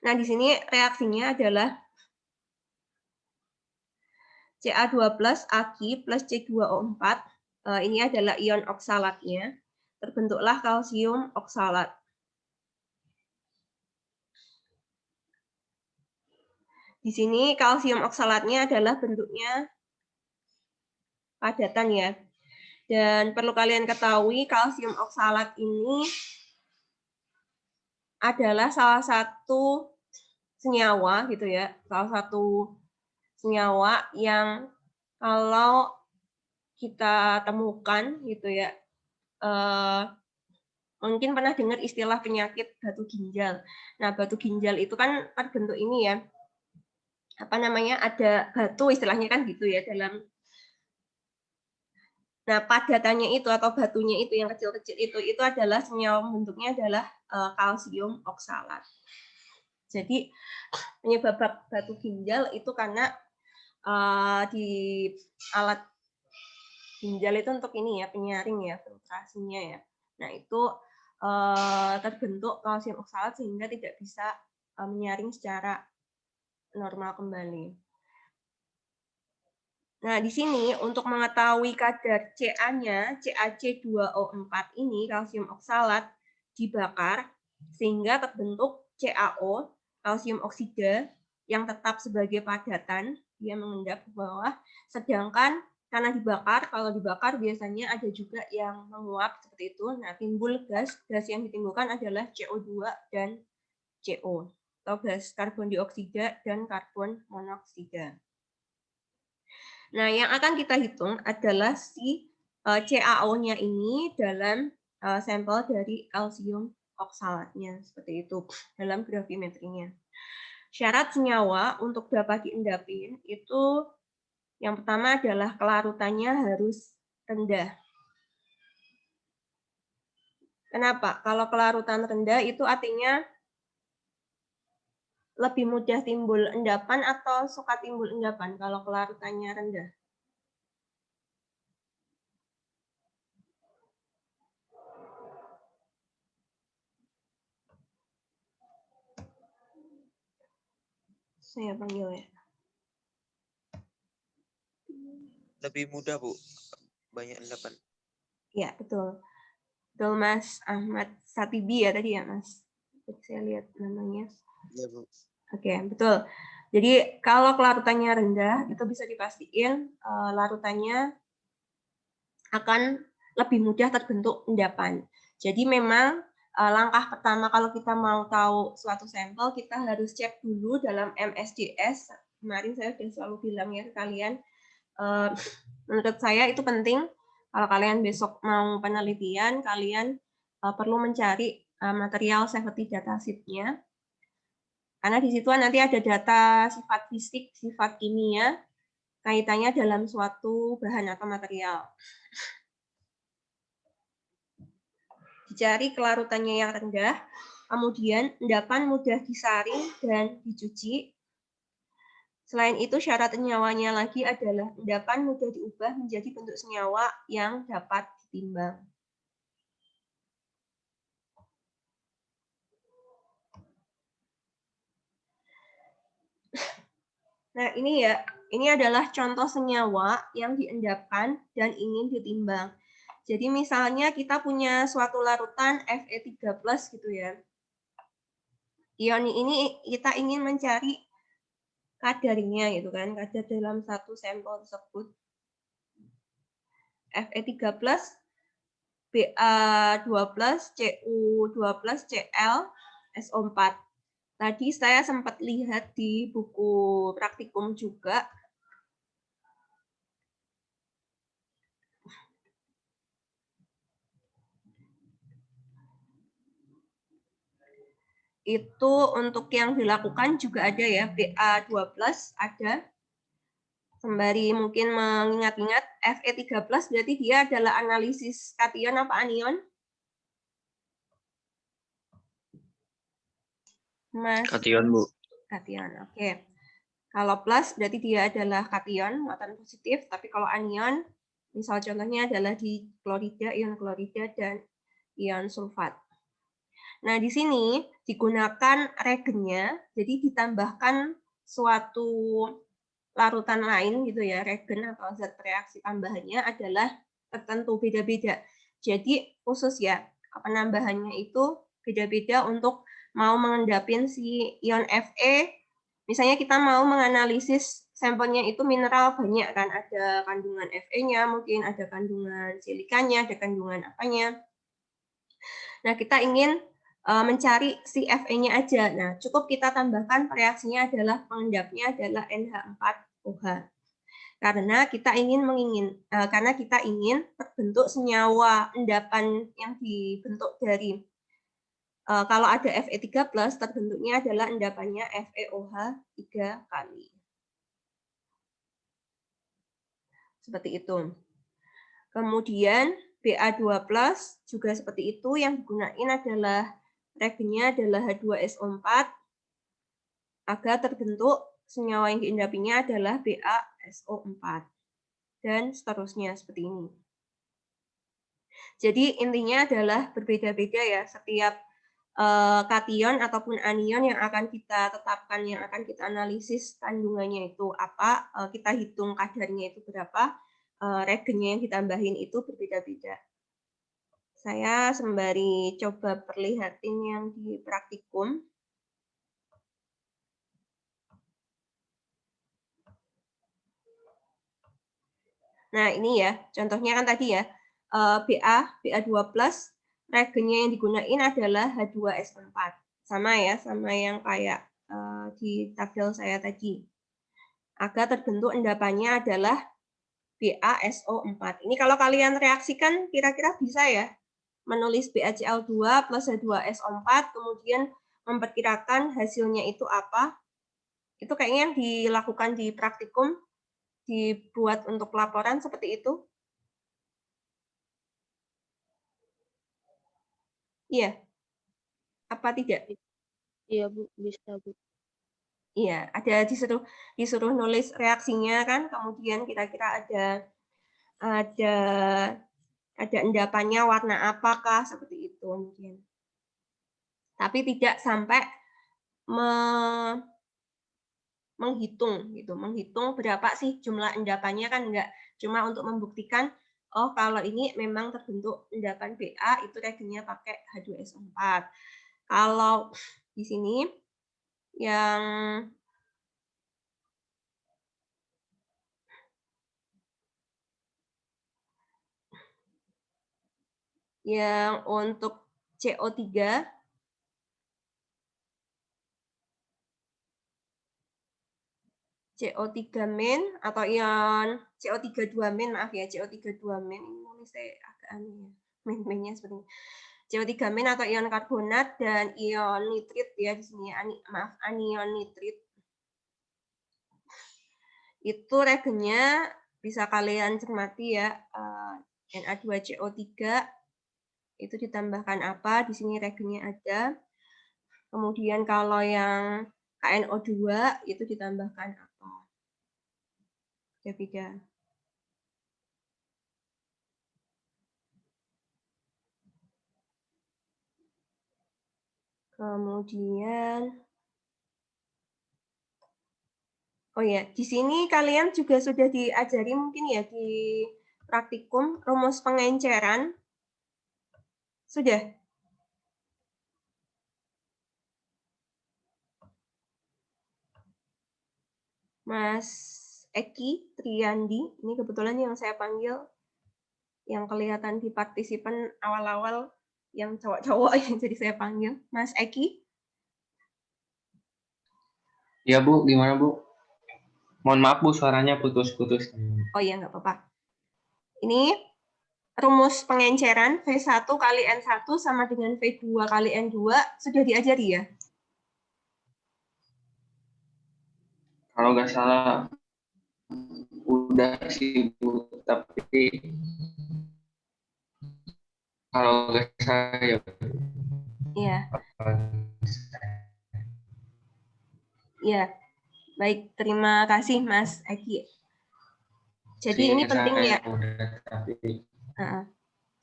Nah, di sini reaksinya adalah Ca2+ Aq plus C2O4. Ini adalah ion oksalatnya. Terbentuklah kalsium oksalat. Di sini kalsium oksalatnya adalah bentuknya padatan ya. Dan perlu kalian ketahui kalsium oksalat ini adalah salah satu senyawa gitu ya. Salah satu senyawa yang kalau kita temukan gitu ya, mungkin pernah dengar istilah penyakit batu ginjal. Nah, batu ginjal itu kan terbentuk ini ya, apa namanya, ada batu istilahnya kan gitu ya dalam. Nah, padatannya itu atau batunya itu yang kecil-kecil itu adalah senyawa bentuknya adalah kalsium oksalat. Jadi penyebab batu ginjal itu karena di alat ginjal itu untuk ini ya, penyaring ya, filtrasinya ya. Nah, itu terbentuk kalsium oksalat sehingga tidak bisa menyaring secara normal kembali. Nah, di sini untuk mengetahui kadar Ca-nya, CaC2O4 ini kalsium oksalat dibakar sehingga terbentuk CaO, kalsium oksida yang tetap sebagai padatan, dia mengendap ke bawah. Sedangkan karena dibakar, kalau dibakar biasanya ada juga yang menguap seperti itu. Nah, timbul gas yang ditimbulkan adalah CO2 dan CO, atau gas karbon dioksida dan karbon monoksida. Nah, yang akan kita hitung adalah si CaO-nya ini dalam sampel dari kalsium oksalatnya, seperti itu dalam gravimetrinya. Syarat senyawa untuk dapat diendapin itu yang pertama adalah kelarutannya harus rendah. Kenapa? Kalau kelarutan rendah itu artinya lebih mudah timbul endapan atau suka timbul endapan kalau kelarutannya rendah? Saya panggil ya. Lebih mudah, Bu. Banyak endapan. Ya, betul. Betul, Mas Ahmad Satibi ya tadi ya, Mas. Saya lihat namanya. Iya, Bu. Oke, betul. Jadi kalau kelarutannya rendah, itu bisa dipastikan larutannya akan lebih mudah terbentuk endapan. Jadi memang langkah pertama kalau kita mau tahu suatu sampel, kita harus cek dulu dalam MSDS. Kemarin saya sudah selalu bilang ya ke kalian, menurut saya itu penting. Kalau kalian besok mau penelitian, kalian perlu mencari material safety data sheet-nya. Karena di situ nanti ada data sifat fisik, sifat kimia, kaitannya dalam suatu bahan atau material. Dicari kelarutannya yang rendah, kemudian endapan mudah disaring dan dicuci. Selain itu, syarat senyawanya lagi adalah endapan mudah diubah menjadi bentuk senyawa yang dapat ditimbang. Nah, ini adalah contoh senyawa yang diendapkan dan ingin ditimbang. Jadi misalnya kita punya suatu larutan Fe3+ gitu ya. Ion ini kita ingin mencari kadarnya gitu kan, kadar dalam satu sampel tersebut. Fe3+, Ba12, Cu12, Cl, SO4. Tadi saya sempat lihat di buku praktikum juga. Itu untuk yang dilakukan juga ada ya, Ba12 ada. Sembari mungkin mengingat-ingat, Fe3+ berarti dia adalah analisis kation apa anion? Mas? Kation, Bu. Kation, oke. Kalau plus berarti dia adalah kation, muatan positif. Tapi kalau anion, misal contohnya adalah di klorida, ion klorida, dan ion sulfat. Nah, di sini digunakan reagennya, jadi ditambahkan suatu larutan lain gitu ya, reagen atau zat reaksi tambahannya adalah tertentu beda-beda. Jadi khusus ya, penambahannya itu beda-beda untuk mau mengendapin si ion Fe. Misalnya kita mau menganalisis sampelnya itu mineral banyak kan, ada kandungan Fe-nya, mungkin ada kandungan silikanya, ada kandungan apanya. Nah, kita ingin mencari si Fe-nya aja. Nah, cukup kita tambahkan reaksinya adalah pengendapnya adalah NH4OH. Karena kita ingin terbentuk senyawa endapan yang dibentuk dari kalau ada Fe3+, terbentuknya adalah endapannya FeOH 3 kali. Seperti itu. Kemudian Ba2+ juga seperti itu, yang digunakan adalah reagennya adalah H2SO4 agar terbentuk senyawa yang diendapinya adalah BaSO4 dan seterusnya seperti ini. Jadi intinya adalah berbeda-beda ya, setiap kation ataupun anion yang akan kita tetapkan, yang akan kita analisis kandungannya itu apa, kita hitung kadarnya itu berapa, reagennya yang ditambahin itu berbeda-beda. Saya sembari coba perlihatin yang di praktikum. Nah, ini ya, contohnya kan tadi ya, Ba2+, reagennya yang digunakan adalah H2SO4. Sama ya, sama yang kayak di tabel saya tadi. Agar terbentuk endapannya adalah BaSO4. Ini kalau kalian reaksikan, kira-kira bisa ya, menulis BaCl2 plus H2SO4, kemudian memperkirakan hasilnya itu apa. Itu kayaknya dilakukan di praktikum, dibuat untuk laporan seperti itu. Iya. Apa tidak? Iya, Bu, bisa, Bu. Iya, ada disuruh nulis reaksinya kan, kemudian kira-kira ada endapannya warna apakah seperti itu mungkin. Tapi tidak sampai menghitung gitu, menghitung berapa sih jumlah endapannya, kan enggak cuma untuk membuktikan oh kalau ini memang terbentuk endapan BA itu reagenya pakai H2SO4. Kalau di sini yang untuk CO3 min atau ion CO3 2 min, maaf ya, CO3 2 min, ini saya agak aneh ya, min-minnya seperti ini. CO3 min atau ion karbonat dan ion nitrit ya di sini, maaf, anion nitrit. Itu reagenya bisa kalian cermati ya, Na2CO3 itu ditambahkan apa, di sini reagenya ada. Kemudian kalau yang KNO2 itu ditambahkan apa. Beda. Kemudian, oh ya, di sini kalian juga sudah diajari mungkin ya di praktikum rumus pengenceran. Sudah? Mas Eki Triandi, ini kebetulan yang saya panggil, yang kelihatan di partisipan awal-awal, yang cowok-cowok, jadi saya panggil. Mas Eki? Ya Bu, gimana Bu? Mohon maaf Bu, suaranya putus-putus. Oh iya, nggak apa-apa. Ini rumus pengenceran V1 kali N1 sama dengan V2 kali N2 sudah diajari ya? Kalau nggak salah udah sih Bu, tapi kalau nggak salah ya. Iya. Iya. Baik, terima kasih Mas Eki. Jadi ini penting ya.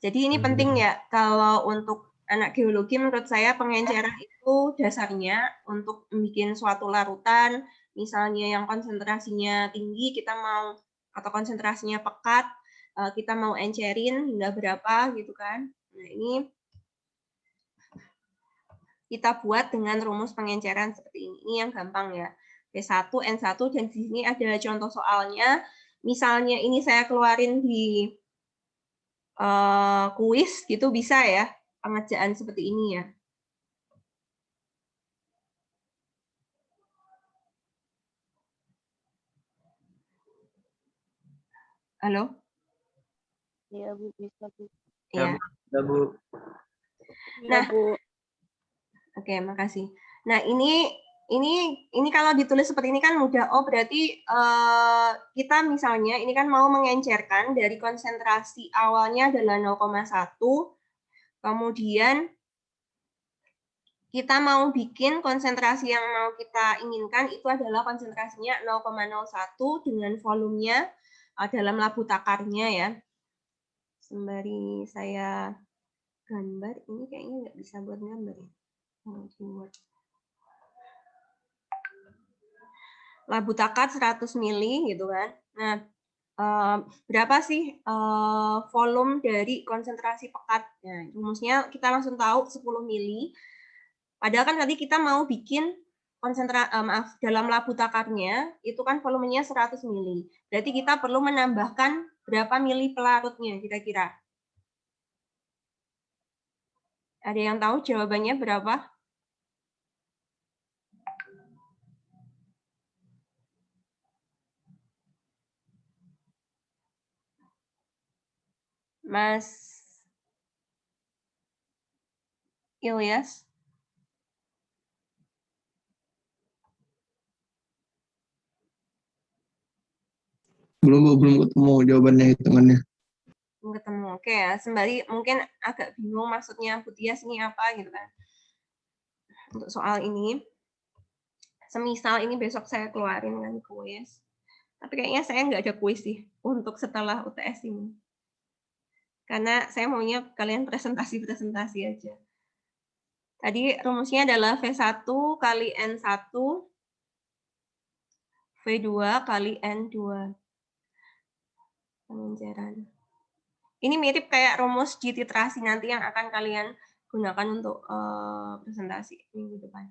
Jadi ini penting ya, kalau untuk anak geologi menurut saya pengenceran itu dasarnya untuk bikin suatu larutan, misalnya yang konsentrasinya tinggi, kita mau, atau konsentrasinya pekat, kita mau encerin hingga berapa gitu kan. Nah ini kita buat dengan rumus pengenceran seperti ini. Ini yang gampang ya. V1, N1, dan di sini ada contoh soalnya. Misalnya ini saya keluarin di kuis gitu bisa ya, pengejaan seperti ini ya. Halo? Iya, Bu, bisa, Bu. Ya. Ya Bu. Iya, Nah, Bu. oke, makasih. Nah, ini kalau ditulis seperti ini kan mudah. Oh, berarti kita misalnya ini kan mau mengencerkan dari konsentrasi awalnya adalah 0,1, kemudian kita mau bikin konsentrasi yang mau kita inginkan itu adalah konsentrasinya 0,01 dengan volumenya dalam labu takarnya ya. Sembari saya gambar, ini kayaknya nggak bisa buat gambar ya. Labu takar 100 mili gitu kan. Nah, berapa sih volume dari konsentrasi pekat? Nah, rumusnya kita langsung tahu 10 mili. Padahal kan tadi kita mau bikin dalam labu takarnya itu kan volumenya 100 mili. Berarti kita perlu menambahkan berapa mili pelarutnya kira-kira? Ada yang tahu jawabannya berapa? Mas Ilyas? Belum ketemu jawabannya, hitungannya. Belum ketemu. Oke ya, sembari mungkin agak bingung maksudnya Butias ini apa gitu kan. Untuk soal ini, semisal ini besok saya keluarin kan kuis. Tapi kayaknya saya nggak ada kuis sih untuk setelah UTS ini. Karena saya maunya kalian presentasi-presentasi aja. Tadi rumusnya adalah V1 kali N1 V2 kali N2. Pengenceran. Ini mirip kayak rumus di titrasi nanti yang akan kalian gunakan untuk presentasi minggu depan.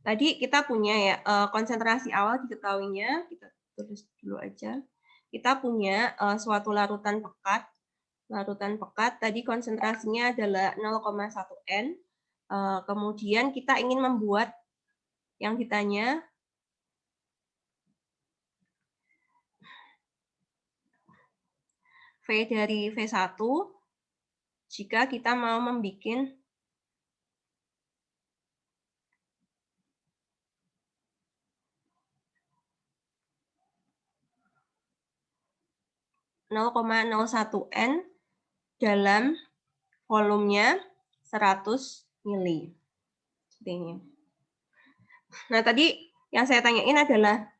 Tadi kita punya ya konsentrasi awal diketahuinya, kita tulis dulu aja. Kita punya suatu larutan pekat. Larutan pekat tadi konsentrasinya adalah 0,1 N. Kemudian kita ingin membuat yang ditanya V dari V1 jika kita mau membuat 0,01 N dalam volumenya 100 mili. Seperti ini. Nah, tadi yang saya tanyain adalah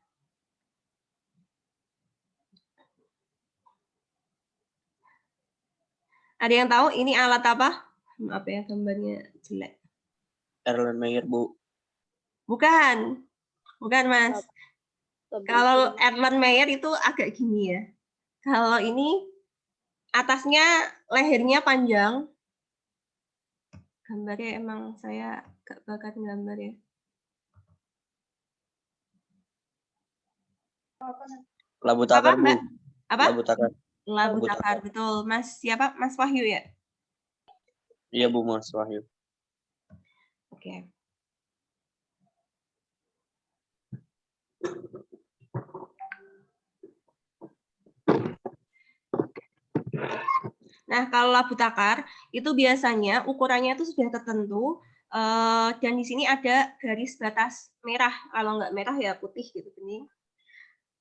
ada yang tahu ini alat apa? Maaf ya, gambarnya jelek. Erlenmeyer, Bu. Bukan. Bukan, Mas. Kalau Erlenmeyer itu agak gini ya. Kalau ini atasnya lehernya panjang. Gambarnya emang saya gak bakat gambar ya. Labu takar, Bu. Mbak? Apa? Labu takar. Labu takar, betul. Mas siapa? Mas Wahyu ya? Iya, Bu, Mas Wahyu. Oke. Nah, kalau labu takar itu biasanya ukurannya itu sudah tertentu dan di sini ada garis batas merah. Kalau nggak merah ya putih gitu bening.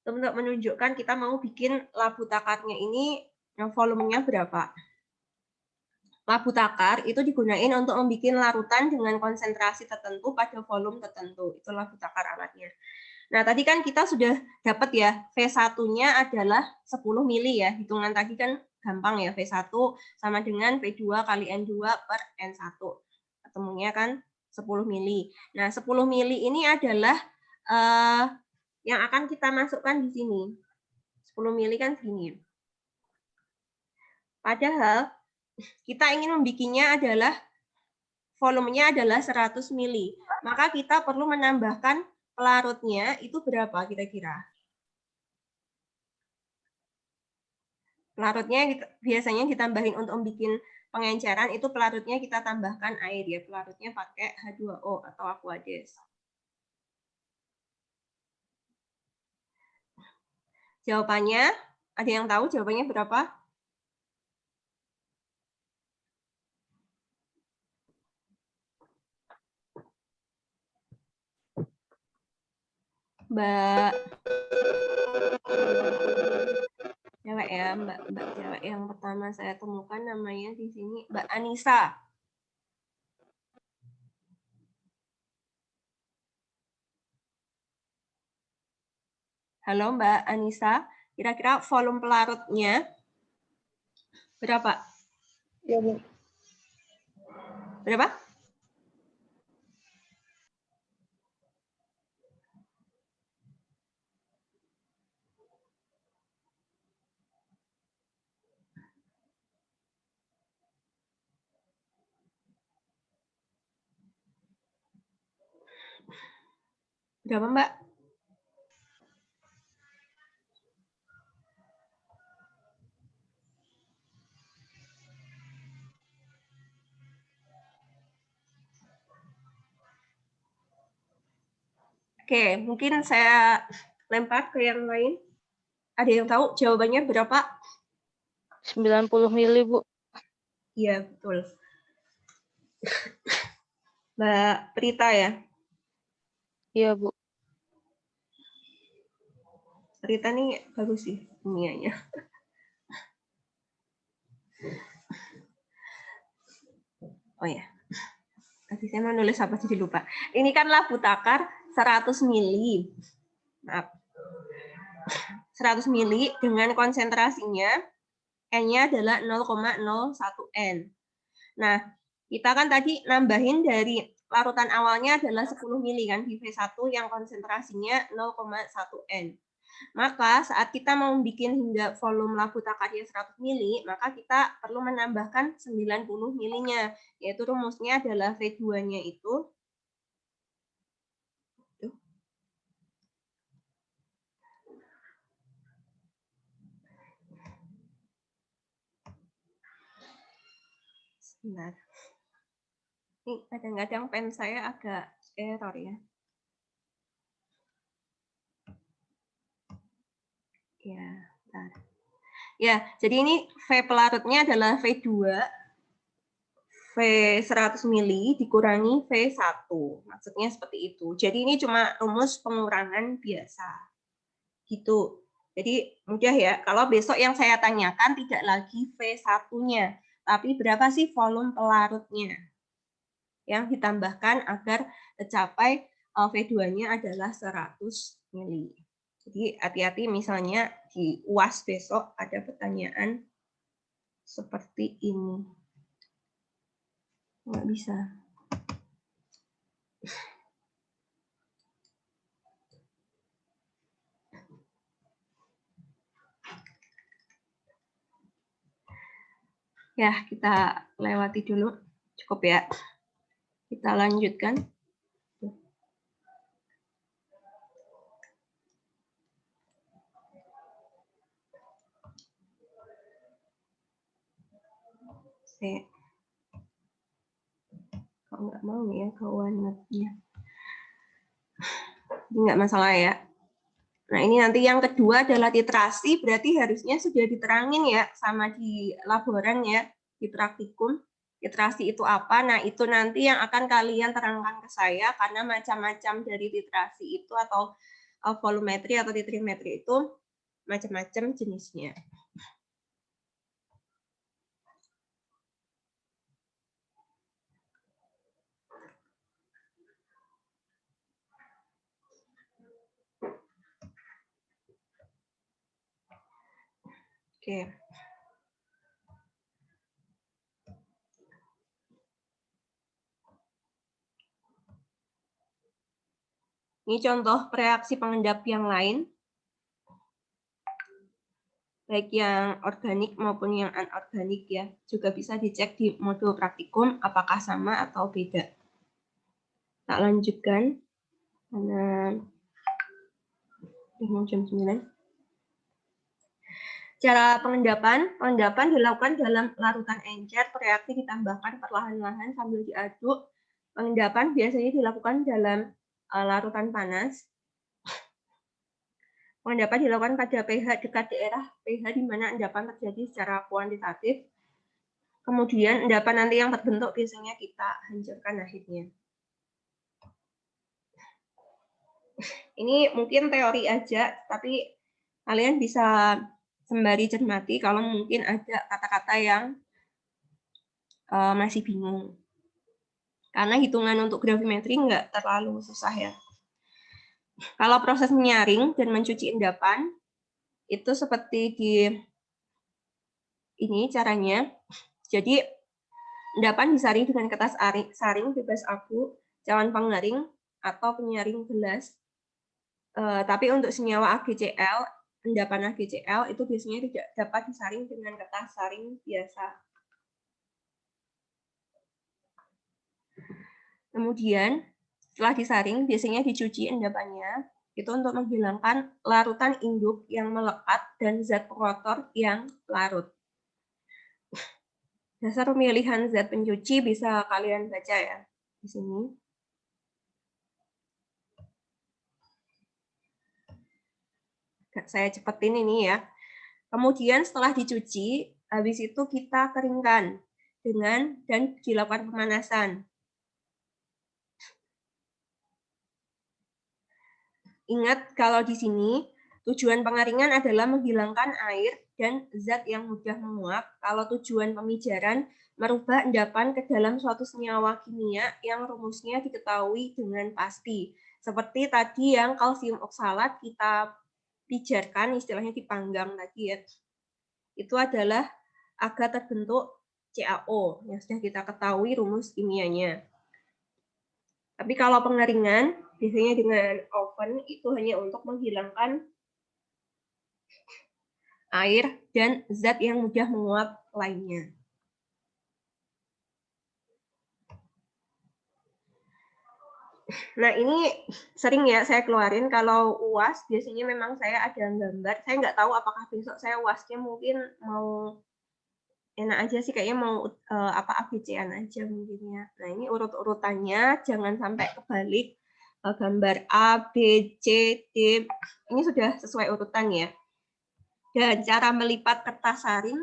Untuk menunjukkan kita mau bikin labu takarnya ini volumenya berapa. Labu takar itu digunakan untuk membuat larutan dengan konsentrasi tertentu pada volume tertentu. Itu labu takar alatnya. Nah, tadi kan kita sudah dapat ya, V1-nya adalah 10 mili ya. Hitungan tadi kan gampang ya, V1 sama dengan V2 kali N2 per N1. Ketemunya kan 10 mili. Nah, 10 mili ini adalah yang akan kita masukkan di sini. 10 mili kan segini. Padahal kita ingin membikinnya adalah volumenya adalah 100 mili. Maka kita perlu menambahkan pelarutnya itu berapa kira-kira? Pelarutnya biasanya ditambahin untuk membuat pengenceran, itu pelarutnya kita tambahkan air ya. Pelarutnya pakai H2O atau Aquades. Jawabannya, ada yang tahu jawabannya berapa? Mbak cewek ya, Mbak cewek yang pertama saya temukan namanya di sini Mbak Anissa. Halo Mbak Anissa, kira-kira volume pelarutnya berapa? Ya, Bu. Berapa? Berapa, Mbak? Oke, mungkin saya lempar ke yang lain. Ada yang tahu jawabannya berapa? 90 mili, Bu. Iya, betul. Mbak Prita ya? Iya, Bu. Prita nih bagus sih kimianya. Oh ya. Tadi saya mau nulis apa jadi lupa. Ini kan labu takar 100 mili. Maaf. 100 mili dengan konsentrasinya N-nya adalah 0,01 N. Nah, kita kan tadi nambahin dari larutan awalnya adalah 10 mili kan di V1 yang konsentrasinya 0,1 N. Maka saat kita mau bikin hingga volume labu takarya 100 mili, maka kita perlu menambahkan 90 milinya, yaitu rumusnya adalah V2-nya itu sebentar. Ini kadang-kadang pen saya agak error ya. Ya, bentar. Ya, jadi ini V pelarutnya adalah V2, V100 mili dikurangi V1. Maksudnya seperti itu. Jadi ini cuma rumus pengurangan biasa. Gitu. Jadi mudah ya. Kalau besok yang saya tanyakan tidak lagi V1-nya, tapi berapa sih volume pelarutnya yang ditambahkan agar tercapai V2-nya adalah 100 mili. Jadi hati-hati misalnya di UAS besok ada pertanyaan seperti ini. Nggak bisa. Ya, kita lewati dulu. Cukup ya. Kita lanjutkan. Kalau nggak mau ya kawannya. Ini nggak masalah ya. Nah ini nanti yang kedua adalah titrasi, berarti harusnya sudah diterangin ya sama di laboran ya, di praktikum. Titrasi itu apa? Nah itu nanti yang akan kalian terangkan ke saya, karena macam-macam dari titrasi itu atau volumetri atau titrimetri itu macam-macam jenisnya. Oke. Ini contoh reaksi pengendap yang lain, baik yang organik maupun yang anorganik ya, juga bisa dicek di modul praktikum apakah sama atau beda. Tak lanjutkan, karena jam 9. Cara pengendapan dilakukan dalam larutan encer, reaksi ditambahkan perlahan-lahan sambil diaduk. Pengendapan biasanya dilakukan dalam larutan panas. Pengendapan dilakukan pada pH dekat daerah pH di mana endapan terjadi secara kuantitatif. Kemudian endapan nanti yang terbentuk biasanya kita hancurkan akhirnya. Ini mungkin teori aja, tapi kalian bisa sembari cermati kalau mungkin ada kata-kata yang masih bingung. Karena hitungan untuk gravimetri nggak terlalu susah ya. Kalau proses menyaring dan mencuci endapan, itu seperti di ini caranya. Jadi, endapan disaring dengan kertas saring bebas abu, cawan pengering, atau penyaring gelas. Tapi untuk senyawa AgCl, endapan AgCl itu biasanya tidak dapat disaring dengan kertas saring biasa. Kemudian, setelah disaring, biasanya dicuci endapannya, itu untuk menghilangkan larutan induk yang melekat dan zat pengotor yang larut. Dasar pemilihan zat pencuci bisa kalian baca ya di sini. Saya cepetin ini ya. Kemudian setelah dicuci, habis itu kita keringkan dan dilakukan pemanasan. Ingat kalau di sini tujuan pengeringan adalah menghilangkan air dan zat yang mudah menguap. Kalau tujuan pemijaran merubah endapan ke dalam suatu senyawa kimia yang rumusnya diketahui dengan pasti. Seperti tadi yang kalsium oksalat kita pijarkan, istilahnya dipanggang tadi ya. Itu adalah agar terbentuk CaO yang sudah kita ketahui rumus kimianya. Tapi kalau pengeringan, biasanya dengan oven itu hanya untuk menghilangkan air dan zat yang mudah menguap lainnya. Nah, ini sering ya saya keluarin kalau UAS, biasanya memang saya ada gambar. Saya nggak tahu apakah besok saya UASnya mungkin mau enak aja sih, kayaknya mau ABC-an aja mungkin ya. Nah, ini urut-urutannya, jangan sampai kebalik. Gambar A, B, C, D, ini sudah sesuai urutan ya. Dan cara melipat kertas saring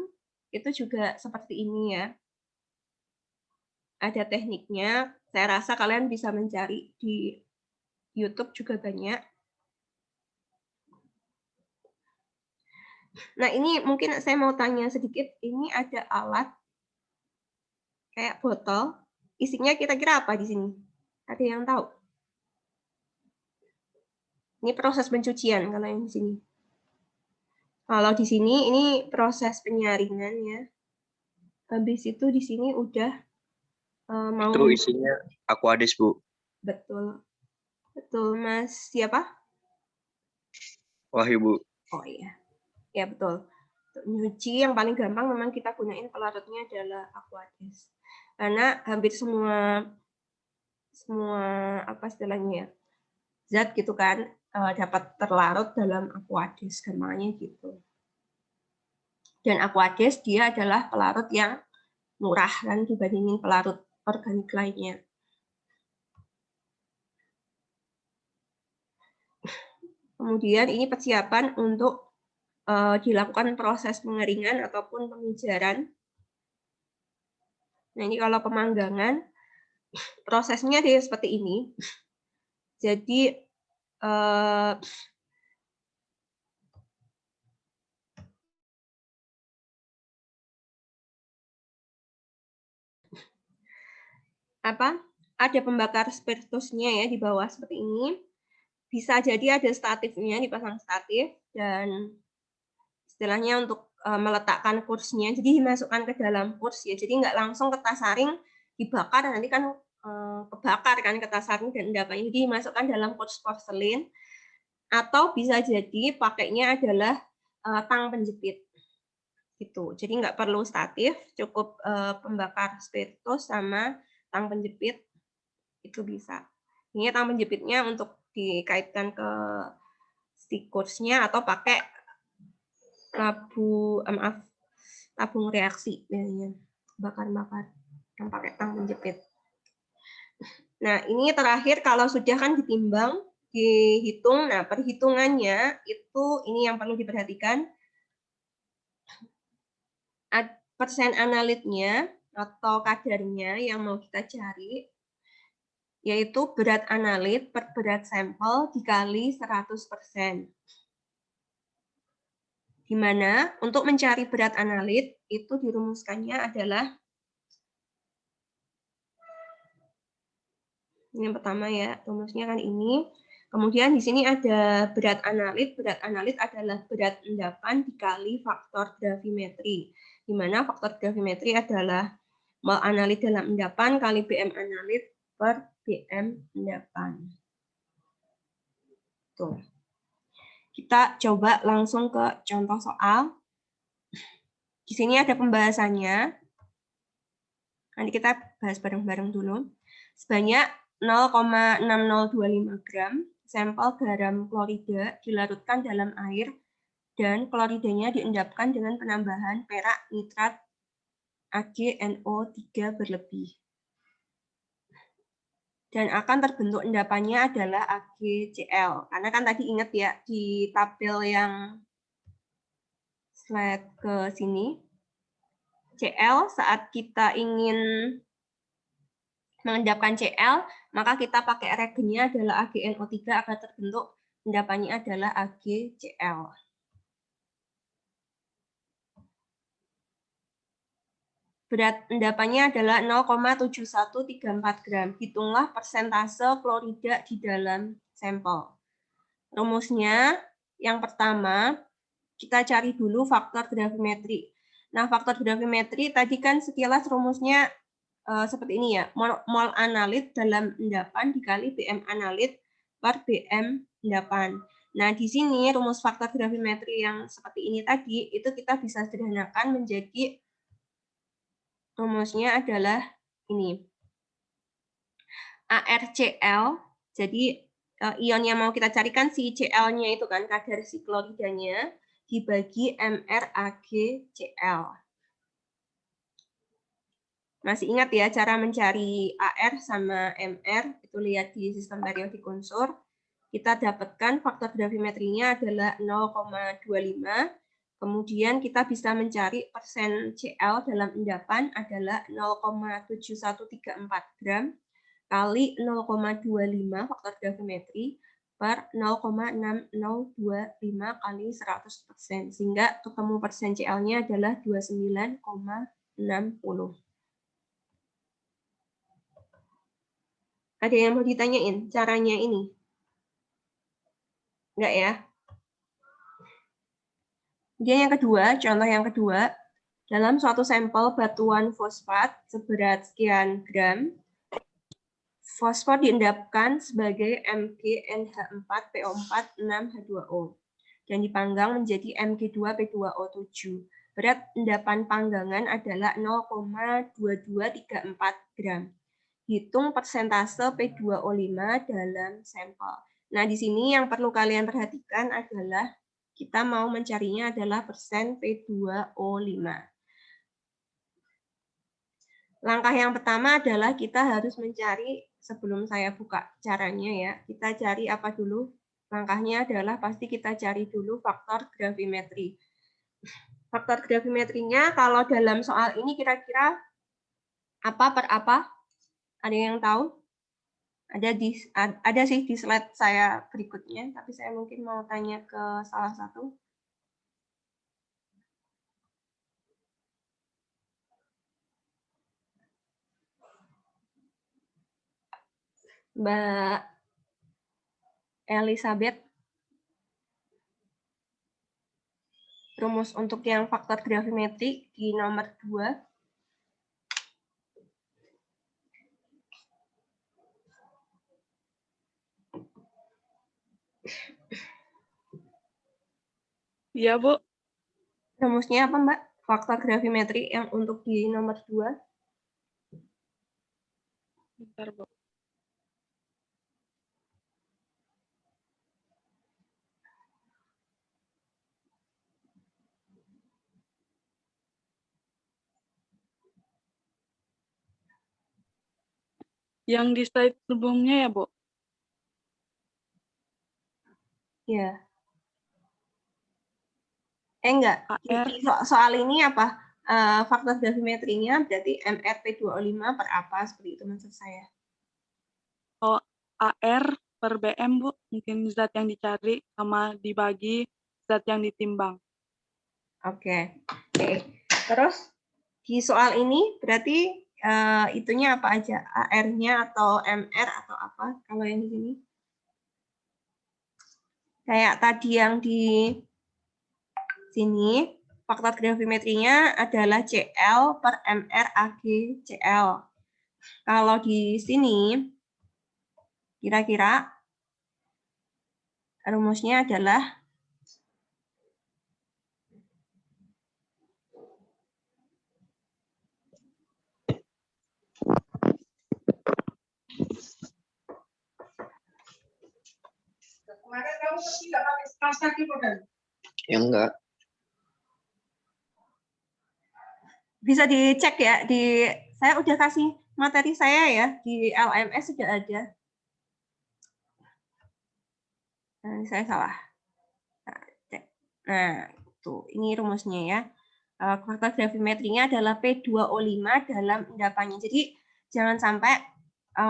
itu juga seperti ini ya. Ada tekniknya, saya rasa kalian bisa mencari di YouTube juga banyak. Nah, ini mungkin saya mau tanya sedikit, ini ada alat kayak botol, isinya kira-kira apa di sini? Ada yang tahu? Ini proses pencucian kalau yang di sini. Kalau di sini ini proses penyaringan ya. Habis itu di sini udah mau Itu isinya Aquades, Bu. betul. Betul, Mas. Siapa? Wahyu, Bu. Oh iya. Ya, betul. Untuk nyuci yang paling gampang memang kita gunain pelarutnya adalah Aquades. Karena hampir semua apa istilahnya ya, zat gitu kan dapat terlarut dalam Aquades, gampangnya gitu. Dan Aquades dia adalah pelarut yang murah kan dibandingin pelarut organik lainnya. Kemudian ini persiapan untuk dilakukan proses pengeringan ataupun pengijaran. Nah, ini kalau pemanggangan prosesnya dia seperti ini. Jadi ada pembakar spiritusnya ya di bawah seperti ini. Bisa jadi ada statifnya, dipasang statif, dan istilahnya untuk meletakkan kursnya, jadi dimasukkan ke dalam kurs ya. Jadi nggak langsung kertas saring dibakar, nanti kan kebakar kan kertas saring dan endapannya. Jadi dimasukkan dalam kurs porselin, atau bisa jadi pakainya adalah tang penjepit. Gitu. Jadi nggak perlu statif, cukup pembakar spiritus sama tang penjepit itu bisa. Ini tang penjepitnya untuk dikaitkan ke stick kursnya atau pakai tabung reaksi biasanya, bakar-bakar yang pakai tang penjepit. Nah, ini terakhir kalau sudah kan ditimbang, dihitung. Nah, perhitungannya itu ini yang perlu diperhatikan. Persen analitnya atau kadarnya yang mau kita cari, yaitu berat analit per berat sampel dikali 100%. Di mana untuk mencari berat analit itu dirumuskannya adalah ini yang pertama ya, rumusnya kan ini. Kemudian di sini ada berat analit. Berat analit adalah berat endapan dikali faktor gravimetri. Di mana faktor gravimetri adalah mol analit dalam endapan kali BM analit per BM endapan. Tuh. Kita coba langsung ke contoh soal. Di sini ada pembahasannya. Nanti kita bahas bareng-bareng dulu. Sebanyak 0,6025 gram sampel garam klorida dilarutkan dalam air dan kloridanya diendapkan dengan penambahan perak nitrat AgNO3 berlebih. Dan akan terbentuk endapannya adalah AgCl. Karena kan tadi ingat ya di tabel yang slide ke sini, Cl saat kita ingin mengendapkan Cl, maka kita pakai reagennya adalah AgNO3 akan terbentuk endapannya adalah AgCl. Berat endapannya adalah 0,7134 gram. Hitunglah persentase klorida di dalam sampel. Rumusnya yang pertama, kita cari dulu faktor gravimetri. Nah, faktor gravimetri tadi kan sekilas rumusnya seperti ini ya, mol analit dalam endapan dikali BM analit per BM endapan. Nah, di sini rumus faktor gravimetri yang seperti ini tadi, itu kita bisa sederhanakan menjadi rumusnya adalah ini. ArCl, jadi ion yang mau kita carikan si Cl-nya itu kan, kadar si kloridanya, dibagi MrAgCl. Masih ingat ya cara mencari Ar sama Mr, itu lihat di sistem periodik unsur. Kita dapatkan faktor gravimetrinya adalah 0,25. Kemudian kita bisa mencari persen Cl dalam endapan adalah 0,7134 gram kali 0,25 faktor gravimetri per 0,6025 kali 100%. Sehingga ketemu persen Cl-nya adalah 29,60. Ada yang mau ditanyain caranya ini? Enggak ya? Kemudian yang kedua, contoh yang kedua, dalam suatu sampel batuan fosfat seberat sekian gram, fosfor diendapkan sebagai MgNH4PO4 6H2O dan dipanggang menjadi Mg2P2O7. Berat endapan panggangan adalah 0,2234 gram. Hitung persentase P2O5 dalam sampel. Nah, di sini yang perlu kalian perhatikan adalah kita mau mencarinya adalah persen P2O5. Langkah yang pertama adalah kita harus mencari, sebelum saya buka caranya ya, kita cari apa dulu? Langkahnya adalah pasti kita cari dulu faktor gravimetri. Faktor gravimetrinya kalau dalam soal ini kira-kira apa per apa? Ada yang tahu? Ada sih di slide saya berikutnya, tapi saya mungkin mau tanya ke salah satu. Mbak Elizabeth, rumus untuk yang faktor gravimetri di nomor 2. Iya, Bu. Rumusnya apa, Mbak? Faktor gravimetri yang untuk di nomor 2. Bentar, Bu. Yang di slide sebelumnya ya, Bu? Ya. Enggak. AR. Di soal ini apa? Faktor gravimetrinya berarti MrP2O5 per apa? Seperti itu maksud saya. Oh, AR per BM, Bu. Mungkin zat yang dicari sama dibagi zat yang ditimbang. Oke. Terus di soal ini berarti itunya apa aja? AR-nya atau MR atau apa? Kalau yang di sini? Kayak tadi yang di sini, faktor gravimetrinya adalah Cl per MR Ag Cl. Kalau di sini, kira-kira rumusnya adalah kemarin kamu pergi nggak pakai kaos kaki, bukan? Ya enggak. Bisa dicek ya, saya udah kasih materi saya ya, di LMS sudah ada. Nah, saya salah. Nah, tuh, ini rumusnya ya. Faktor gravimetrinya adalah P2O5 dalam endapannya. Jadi, jangan sampai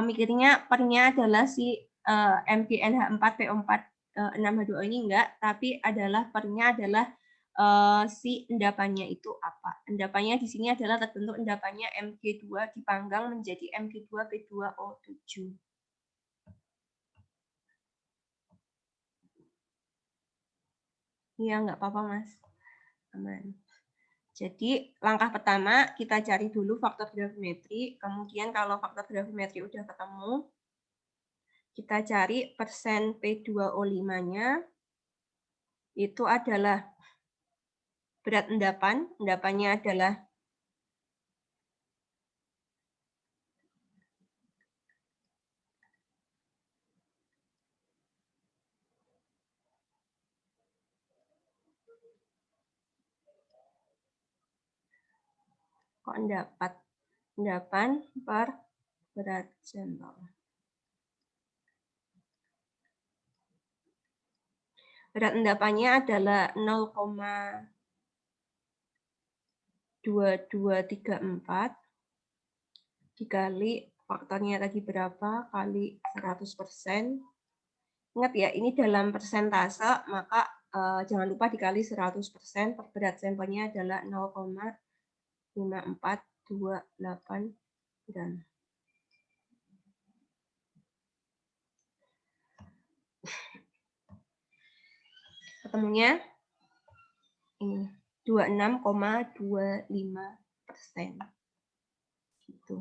mikirnya pernya adalah si MgNH4PO4 6H2O ini enggak, tapi adalah pernya adalah si endapannya itu apa. Endapannya di sini adalah terbentuk endapannya Mg2 dipanggang menjadi Mg2P2O7. Iya, nggak apa-apa, Mas. Aman. Jadi langkah pertama kita cari dulu faktor gravimetri, kemudian kalau faktor gravimetri udah ketemu, kita cari persen P2O5-nya, itu adalah berat endapan, endapannya adalah endapan per berat sampel. Berat endapannya adalah 0,2234 dikali faktornya tadi berapa kali 100%. Ingat ya, ini dalam persentase, maka jangan lupa dikali 100%, per berat sampelnya adalah 0,5428 gram. Ketemunya ini 26,25%. Gitu.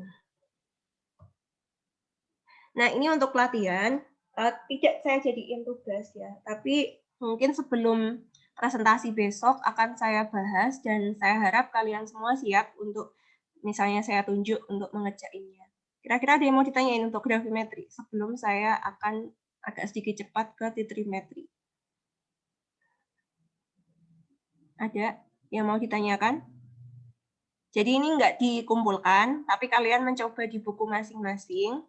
Nah, ini untuk latihan. Tidak saya jadiin tugas ya, tapi mungkin sebelum presentasi besok akan saya bahas dan saya harap kalian semua siap untuk misalnya saya tunjuk untuk mengerjainnya. Kira-kira ada yang mau ditanyain untuk gravimetri sebelum saya akan agak sedikit cepat ke titrimetri. Ada yang mau ditanyakan? Jadi ini nggak dikumpulkan, tapi kalian mencoba di buku masing-masing.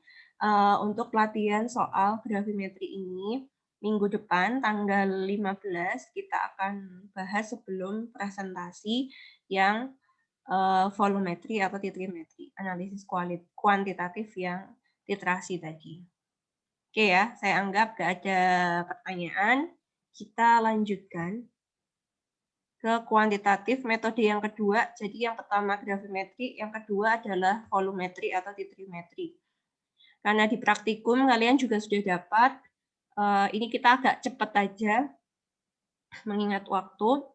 Untuk latihan soal gravimetri ini, minggu depan tanggal 15 kita akan bahas sebelum presentasi yang volumetri atau titrimetri, analisis kuantitatif yang titrasi tadi. Oke ya, saya anggap nggak ada pertanyaan. Kita lanjutkan ke kuantitatif metode yang kedua. Jadi yang pertama gravimetri, yang kedua adalah volumetri atau titrimetri. Karena di praktikum kalian juga sudah dapat, ini kita agak cepat aja mengingat waktu.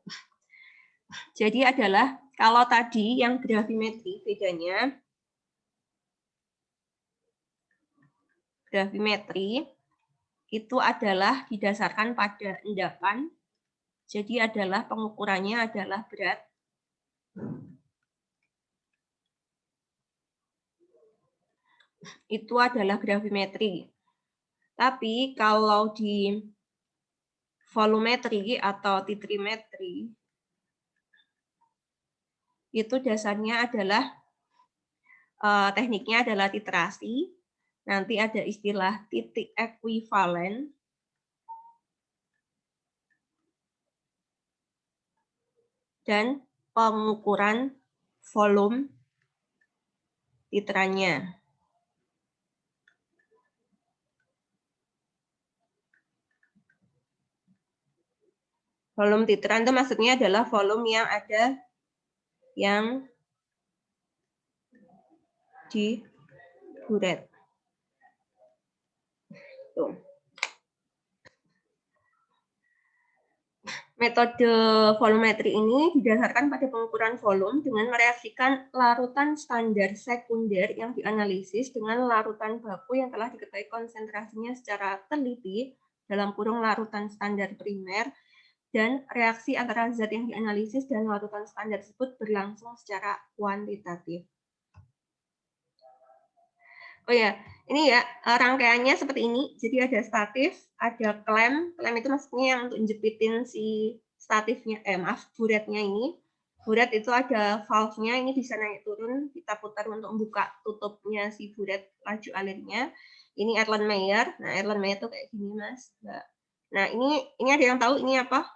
Jadi adalah, kalau tadi yang gravimetri bedanya, gravimetri itu adalah didasarkan pada endapan, jadi adalah pengukurannya adalah berat. Itu adalah gravimetri. Tapi kalau di volumetri atau titrimetri, itu dasarnya adalah, tekniknya adalah titrasi. Nanti ada istilah titik ekuivalen. Dan pengukuran volume titrannya. Volume titran itu maksudnya adalah volume yang ada yang di buret. Tuh. Metode volumetri ini didasarkan pada pengukuran volume dengan mereaksikan larutan standar sekunder yang dianalisis dengan larutan baku yang telah diketahui konsentrasinya secara teliti dalam kurung larutan standar primer, dan reaksi antara zat yang dianalisis dan larutan standar tersebut berlangsung secara kuantitatif. Oh ya, ini ya rangkaiannya seperti ini. Jadi ada statif, ada klem. Klem itu maksudnya yang untuk jepitin si statifnya, buretnya ini. Buret itu ada valve-nya, ini bisa naik turun. Kita putar untuk membuka tutupnya si buret laju alirnya. Ini Erlenmeyer. Nah, Erlenmeyer itu kayak gini, Mas. Nah, ini ada yang tahu ini apa?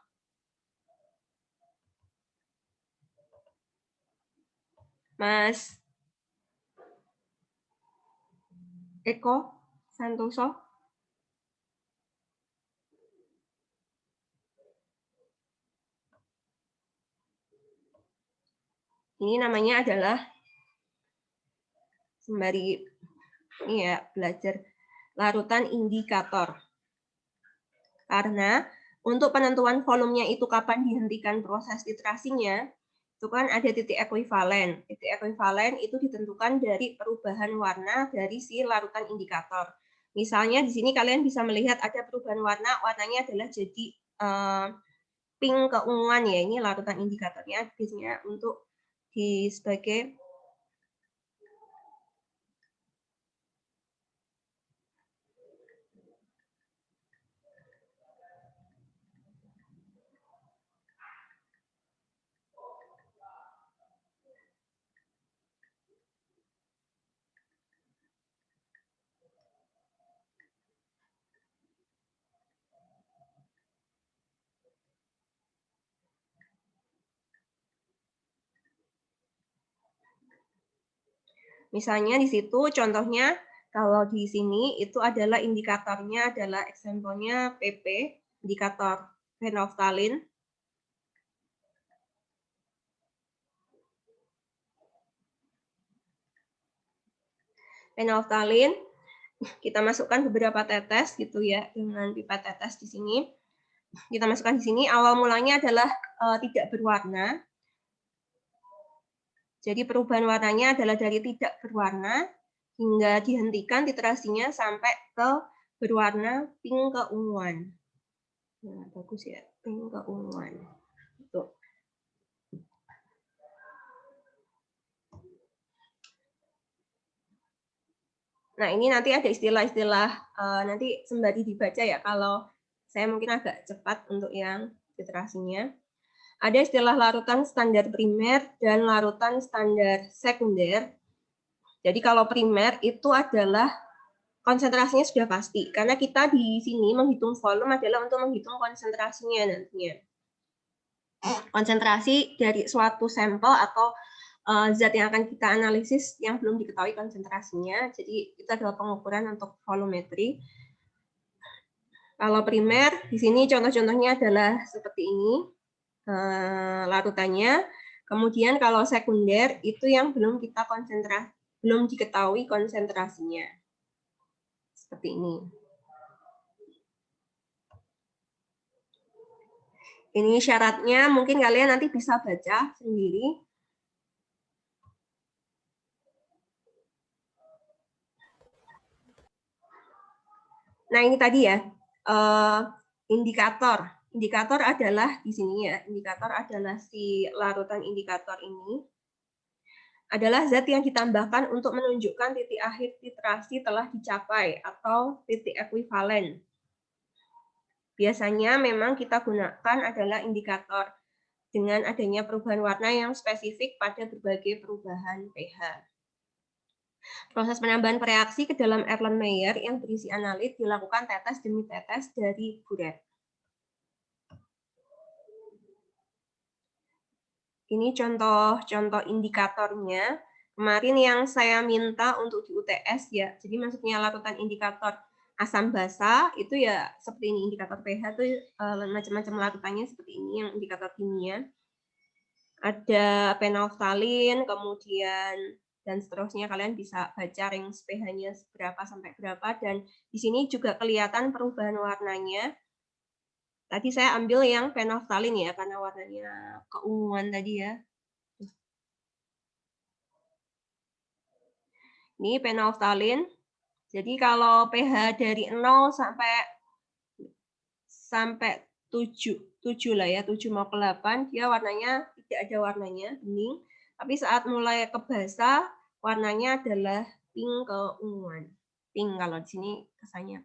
Mas Eko Santoso. Ini namanya adalah, sembari ini ya belajar, larutan indikator. Karena untuk penentuan volumenya itu kapan dihentikan proses titrasinya, itu kan ada titik ekuivalen. Titik ekuivalen itu ditentukan dari perubahan warna dari si larutan indikator. Misalnya di sini kalian bisa melihat ada perubahan warna, warnanya adalah jadi pink keunguan ya. Ini larutan indikatornya biasanya untuk sebagai misalnya di situ contohnya kalau di sini itu adalah indikatornya adalah eksempelnya PP, indikator phenolphthalein. Phenolphthalein kita masukkan beberapa tetes gitu ya dengan pipet tetes di sini. Kita masukkan di sini awal mulanya adalah tidak berwarna. Jadi perubahan warnanya adalah dari tidak berwarna hingga dihentikan titrasinya sampai ke berwarna pink keunguan. Nah, bagus ya, pink keunguan. Tuh. Nah, ini nanti ada istilah-istilah nanti sembari dibaca ya kalau saya mungkin agak cepat untuk yang titrasinya. Ada istilah larutan standar primer dan larutan standar sekunder. Jadi kalau primer itu adalah konsentrasinya sudah pasti, karena kita di sini menghitung volume adalah untuk menghitung konsentrasinya nantinya. Konsentrasi dari suatu sampel atau zat yang akan kita analisis yang belum diketahui konsentrasinya, jadi itu adalah pengukuran untuk volumetri. Kalau primer, di sini contoh-contohnya adalah seperti ini. Larutannya. Kemudian kalau sekunder itu yang belum diketahui konsentrasinya. Seperti ini. Ini syaratnya mungkin kalian nanti bisa baca sendiri. Nah, ini tadi ya, indikator. Indikator adalah di sini ya, indikator adalah si larutan indikator ini adalah zat yang ditambahkan untuk menunjukkan titik akhir titrasi telah dicapai atau titik ekuivalen. Biasanya memang kita gunakan adalah indikator dengan adanya perubahan warna yang spesifik pada berbagai perubahan pH. Proses penambahan reaksi ke dalam Erlenmeyer yang berisi analit dilakukan tetes demi tetes dari buret. Ini contoh-contoh indikatornya. Kemarin yang saya minta untuk di UTS ya, jadi maksudnya larutan indikator asam basa itu ya seperti ini, indikator pH itu macam-macam larutannya seperti ini yang indikator kimia. Ada phenolphthalein, kemudian dan seterusnya kalian bisa baca range pH-nya berapa sampai berapa, dan di sini juga kelihatan perubahan warnanya. Tadi saya ambil yang phenolphthalein ya, karena warnanya keunguan tadi ya. Ini phenolphthalein. Jadi kalau pH dari 0 sampai 7 lah ya, 7 mau ke 8, dia warnanya tidak ada warnanya, bening. Tapi saat mulai ke basa, warnanya adalah pink keunguan. Pink kalau di sini kesannya.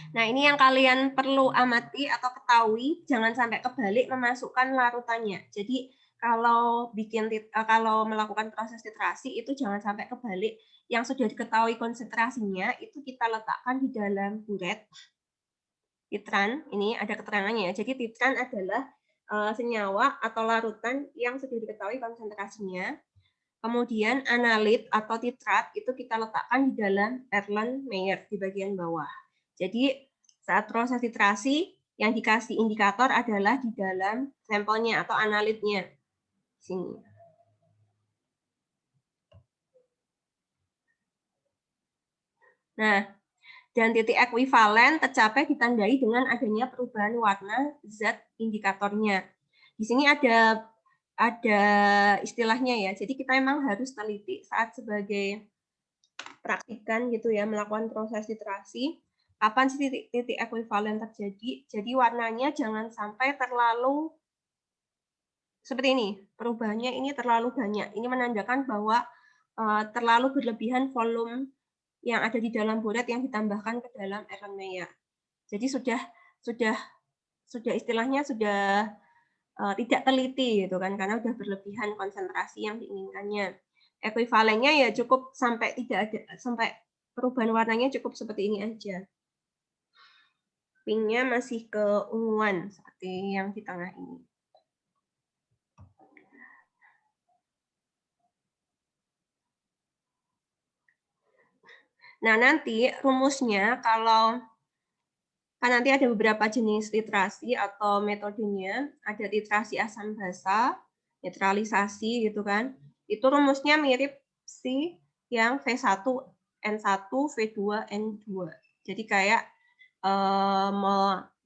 Nah, ini yang kalian perlu amati atau ketahui, jangan sampai kebalik memasukkan larutannya. Jadi kalau melakukan proses titrasi itu jangan sampai kebalik. Yang sudah diketahui konsentrasinya itu kita letakkan di dalam buret. Titran, ini ada keterangannya ya. Jadi titran adalah senyawa atau larutan yang sudah diketahui konsentrasinya. Kemudian analit atau titrat itu kita letakkan di dalam Erlenmeyer di bagian bawah. Jadi saat proses titrasi yang dikasih indikator adalah di dalam sampelnya atau analitnya. Sini. Nah, Dan titik ekuivalen tercapai ditandai dengan adanya perubahan warna zat indikatornya. Di sini ada istilahnya ya. Jadi kita memang harus teliti saat sebagai praktikan gitu ya, melakukan proses titrasi. Kapan sih titik ekuivalen terjadi? Jadi warnanya jangan sampai terlalu seperti ini. Perubahannya ini terlalu banyak. Ini menandakan bahwa terlalu berlebihan volume yang ada di dalam buret yang ditambahkan ke dalam Erlenmeyer. Jadi sudah istilahnya sudah tidak teliti gitu kan, karena sudah berlebihan konsentrasi yang diinginkannya. Ekuivalennya ya cukup sampai sampai perubahan warnanya cukup seperti ini aja. Pinknya masih keunguan seperti yang di tengah ini. Nah, nanti rumusnya kan nanti ada beberapa jenis titrasi atau metodenya, ada titrasi asam basa, netralisasi gitu kan. Itu rumusnya mirip si yang V1 N1, V2 N2. Jadi kayak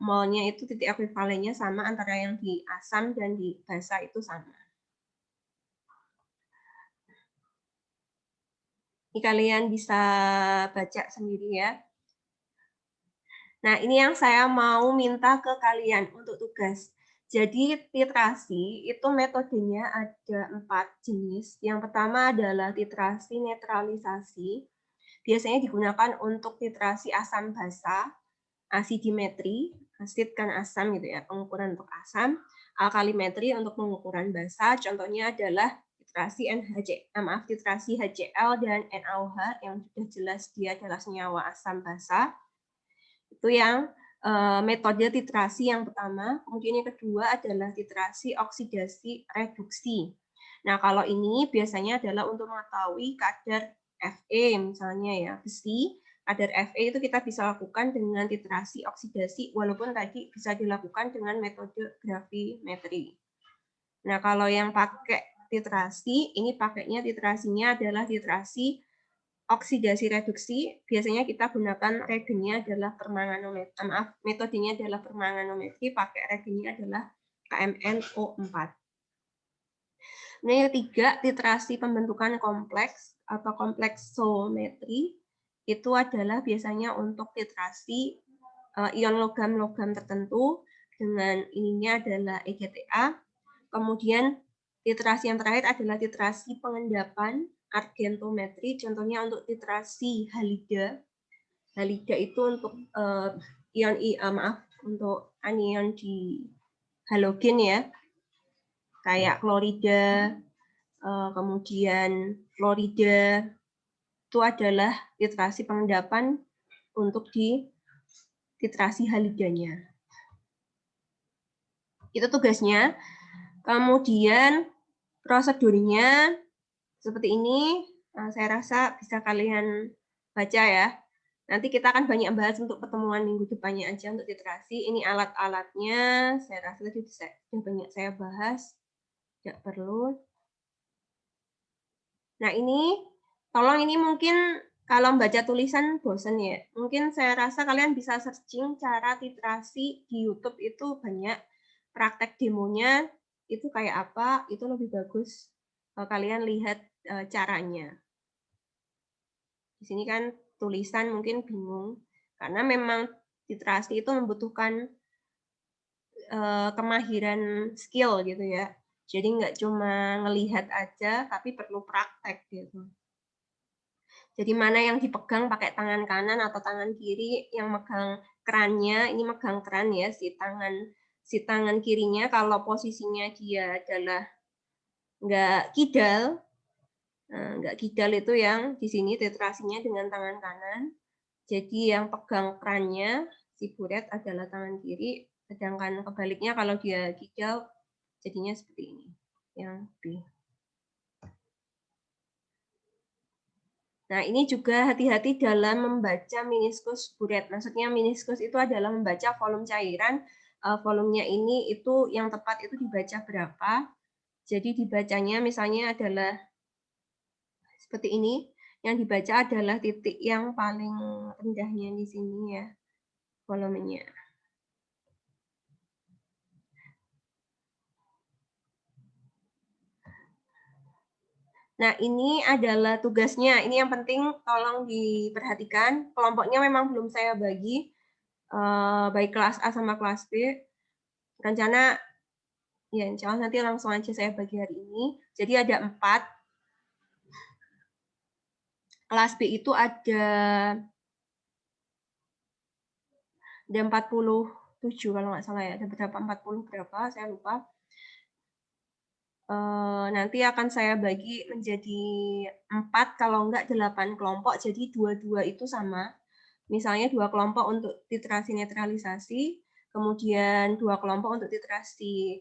molnya itu titik ekuivalennya sama antara yang di asam dan di basa itu sama. Ini kalian bisa baca sendiri ya. Nah, ini yang saya mau minta ke kalian untuk tugas. Jadi titrasi itu metodenya ada 4 jenis. Yang pertama adalah titrasi netralisasi. Biasanya digunakan untuk titrasi asam basa, asidimetri, asid kan asam gitu ya, pengukuran untuk asam, alkalimetri untuk pengukuran basa. Contohnya adalah titrasi titrasi HCl dan NaOH yang sudah jelas dia adalah senyawa asam basa. Itu yang metode titrasi yang pertama. Kemudian yang kedua adalah titrasi oksidasi reduksi. Nah, kalau ini biasanya adalah untuk mengetahui kadar Fe misalnya ya, besi. Kadar Fe itu kita bisa lakukan dengan titrasi oksidasi, walaupun tadi bisa dilakukan dengan metode gravimetri. Nah, kalau yang pakai titrasi, ini pakainya titrasinya adalah titrasi oksidasi reduksi. Biasanya kita gunakan regennya adalah permanganometri. Metodenya adalah permanganometri, pakai regennya adalah KMnO4. Nah, yang ketiga, titrasi pembentukan kompleks atau kompleksometri. Itu adalah biasanya untuk titrasi ion logam-logam tertentu dengan ininya adalah EGTA. Kemudian titrasi yang terakhir adalah titrasi pengendapan argentometri, contohnya untuk titrasi halida. Halida itu untuk untuk anion di halogen ya, kayak klorida, kemudian fluorida. Itu adalah titrasi pengendapan untuk di titrasi halidanya. Itu tugasnya. Kemudian prosedurnya seperti ini. Saya rasa bisa kalian baca ya. Nanti kita akan banyak bahas untuk pertemuan minggu depannya aja untuk titrasi. Ini alat-alatnya. Saya rasa tadi sudah banyak saya bahas. Tidak perlu. Nah, ini tolong ini mungkin kalau membaca tulisan bosan ya. Mungkin saya rasa kalian bisa searching cara titrasi di YouTube, itu banyak praktek demonya. Itu kayak apa, itu lebih bagus kalau kalian lihat caranya. Di sini kan tulisan mungkin bingung, karena memang titrasi itu membutuhkan kemahiran skill gitu ya. Jadi nggak cuma ngelihat aja, tapi perlu praktek gitu. Jadi mana yang dipegang pakai tangan kanan atau tangan kiri, yang megang kerannya, ini megang keran ya, si tangan kirinya kalau posisinya dia adalah nggak kidal itu yang di sini titrasinya dengan tangan kanan. Jadi yang pegang kerannya si buret adalah tangan kiri, sedangkan kebaliknya kalau dia kidal jadinya seperti ini, yang B. Nah, ini juga hati-hati dalam membaca meniskus buret. Maksudnya meniskus itu adalah membaca volume cairan. Volumenya ini itu yang tepat itu dibaca berapa. Jadi dibacanya misalnya adalah seperti ini. Yang dibaca adalah titik yang paling rendahnya di sini ya, volumenya. Nah, ini adalah tugasnya. Ini yang penting tolong diperhatikan. Kelompoknya memang belum saya bagi, baik kelas A sama kelas B. Rencana, ya insya Allah nanti langsung aja saya bagi hari ini. Jadi ada 4. Kelas B itu ada 47 kalau nggak salah ya. Ada berapa? 40 berapa? Saya lupa. Nanti akan saya bagi menjadi 4 kalau enggak 8 kelompok, jadi 2-2 itu sama. Misalnya 2 kelompok untuk titrasi netralisasi, kemudian 2 kelompok untuk titrasi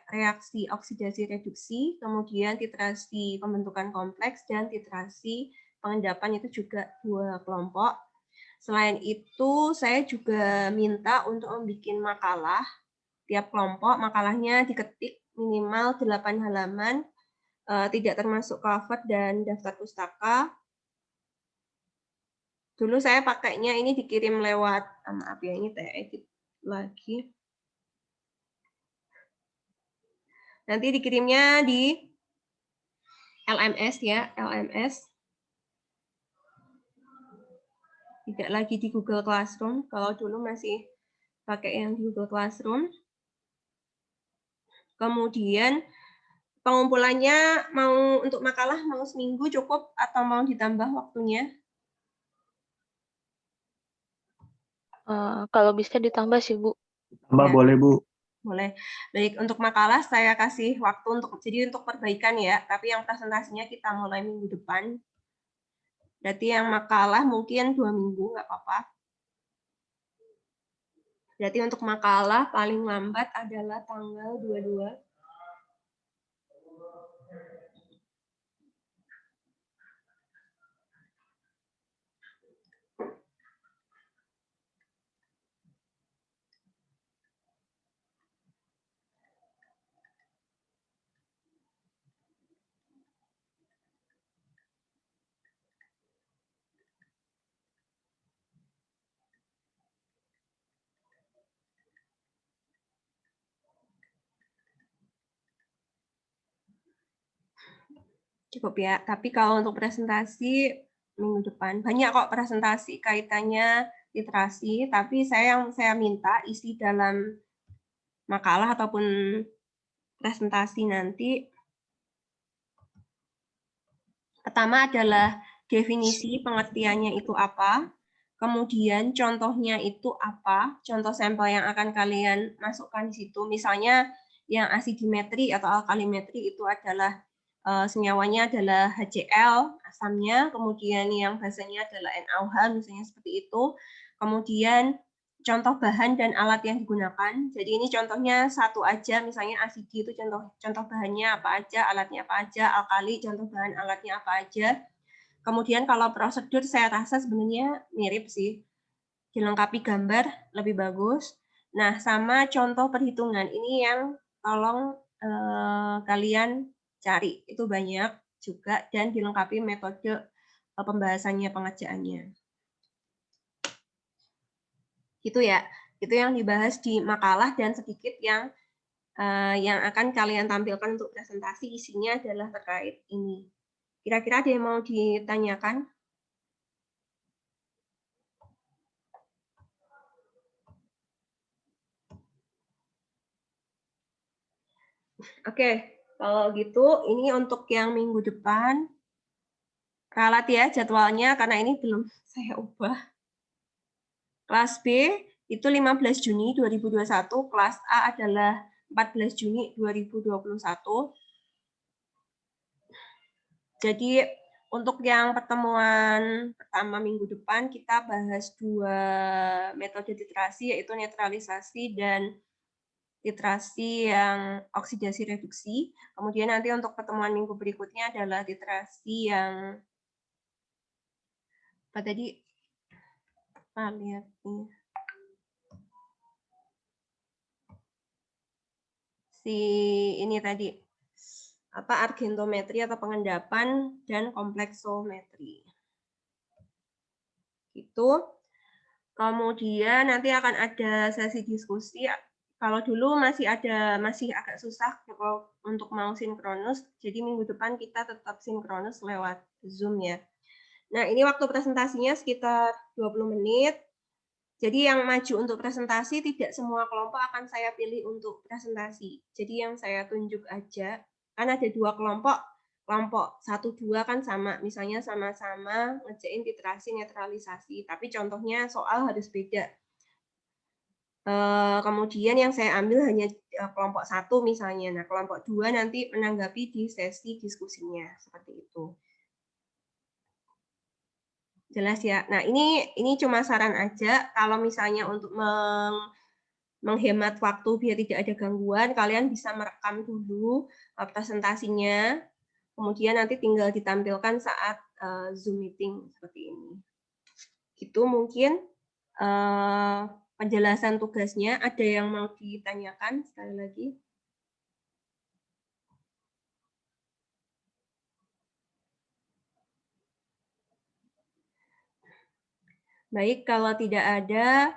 reaksi oksidasi reduksi, kemudian titrasi pembentukan kompleks, dan titrasi pengendapan itu juga 2 kelompok. Selain itu, saya juga minta untuk membuat makalah. Tiap kelompok makalahnya diketik minimal 8 halaman, tidak termasuk cover dan daftar pustaka. Dulu saya pakainya ini dikirim lewat, maaf ya, ini saya edit lagi. Nanti dikirimnya di LMS ya, LMS. Tidak lagi di Google Classroom, kalau dulu masih pakai yang di Google Classroom. Kemudian pengumpulannya mau untuk makalah mau seminggu cukup atau mau ditambah waktunya? Kalau bisa ditambah sih, Bu. Tambah Ya. boleh, Bu. Boleh. Baik, untuk makalah saya kasih waktu untuk perbaikan ya, tapi yang presentasinya kita mulai minggu depan. Berarti yang makalah mungkin 2 minggu, nggak apa-apa. Berarti untuk makalah paling lambat adalah tanggal 22. Cukup ya, tapi kalau untuk presentasi minggu depan, banyak kok presentasi kaitannya literasi, tapi yang saya minta isi dalam makalah ataupun presentasi nanti, pertama adalah definisi pengertiannya itu apa, kemudian contohnya itu apa, contoh sampel yang akan kalian masukkan di situ, misalnya yang asidimetri atau alkalimetri itu adalah senyawanya adalah HCl, asamnya, kemudian yang basanya adalah NaOH, misalnya seperti itu. Kemudian contoh bahan dan alat yang digunakan. Jadi ini contohnya satu aja, misalnya asidi itu contoh bahannya apa aja, alatnya apa aja, alkali contoh bahan alatnya apa aja. Kemudian kalau prosedur saya rasa sebenarnya mirip sih. Dilengkapi gambar lebih bagus. Nah, sama contoh perhitungan. Ini yang tolong kalian cari, itu banyak juga, dan dilengkapi metode pembahasannya, pengerjaannya. Gitu ya, itu yang dibahas di makalah dan sedikit yang akan kalian tampilkan untuk presentasi, isinya adalah terkait ini. Kira-kira ada yang mau ditanyakan? Oke, kalau gitu ini untuk yang minggu depan. Ralat ya jadwalnya karena ini belum saya ubah. Kelas B itu 15 Juni 2021, kelas A adalah 14 Juni 2021. Jadi untuk yang pertemuan pertama minggu depan kita bahas 2 metode titrasi, yaitu netralisasi dan titrasi yang oksidasi reduksi. Kemudian nanti untuk pertemuan minggu berikutnya adalah titrasi yang apa tadi? Lihat nih. Ini tadi apa argentometri atau pengendapan dan kompleksometri. Itu. Kemudian nanti akan ada sesi diskusi. Kalau dulu masih agak susah kalau untuk mau sinkronus, jadi minggu depan kita tetap sinkronus lewat Zoom ya. Nah, ini waktu presentasinya sekitar 20 menit. Jadi yang maju untuk presentasi tidak semua kelompok akan saya pilih untuk presentasi. Jadi yang saya tunjuk aja, kan ada 2 kelompok. Kelompok 1, 2 kan sama, misalnya sama-sama ngerjain titrasi netralisasi, tapi contohnya soal harus beda. Kemudian yang saya ambil hanya kelompok 1 misalnya. Nah, kelompok 2 nanti menanggapi di sesi diskusinya, seperti itu. Jelas ya. Nah, ini cuma saran aja, kalau misalnya untuk menghemat waktu biar tidak ada gangguan, kalian bisa merekam dulu presentasinya, kemudian nanti tinggal ditampilkan saat Zoom meeting seperti ini. Itu mungkin penjelasan tugasnya. Ada yang mau ditanyakan sekali lagi? Baik, kalau tidak ada,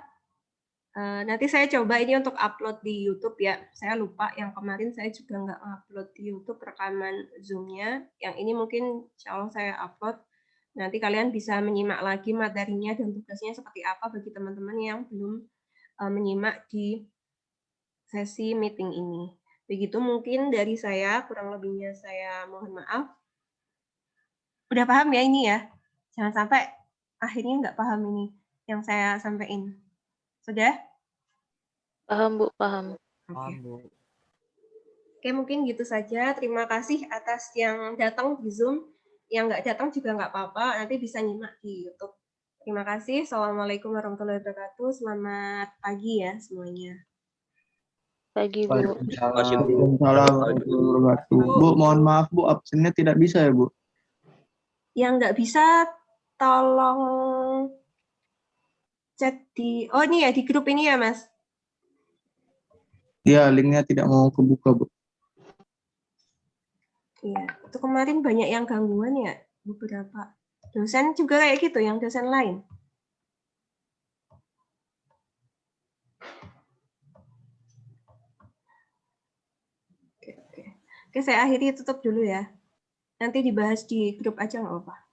nanti saya coba ini untuk upload di YouTube ya. Saya lupa, yang kemarin saya juga nggak upload di YouTube rekaman Zoom-nya. Yang ini mungkin insya Allah saya upload. Nanti kalian bisa menyimak lagi materinya dan tugasnya seperti apa bagi teman-teman yang belum menyimak di sesi meeting ini. Begitu mungkin dari saya, kurang lebihnya saya mohon maaf. Udah paham ya ini ya? Jangan sampai akhirnya nggak paham ini yang saya sampaikan. Sudah? Paham, Bu, paham. Oke, mungkin gitu saja. Terima kasih atas yang datang di Zoom. Yang nggak datang juga nggak apa-apa, nanti bisa nyimak di YouTube. Terima kasih. Assalamualaikum warahmatullahi wabarakatuh. Selamat pagi ya semuanya. Pagi, Bu. Makasih, Bu. Waalaikumsalam warahmatullahi wabarakatuh. Bu, mohon maaf Bu, absennya tidak bisa ya Bu? Yang nggak bisa, tolong chat di, oh ini ya, di grup ini ya Mas? Ya, linknya tidak mau kebuka Bu. Iya, itu kemarin banyak yang gangguan ya, beberapa. Dosen juga kayak gitu, yang dosen lain. Oke, saya akhiri tutup dulu ya. Nanti dibahas di grup aja nggak apa-apa.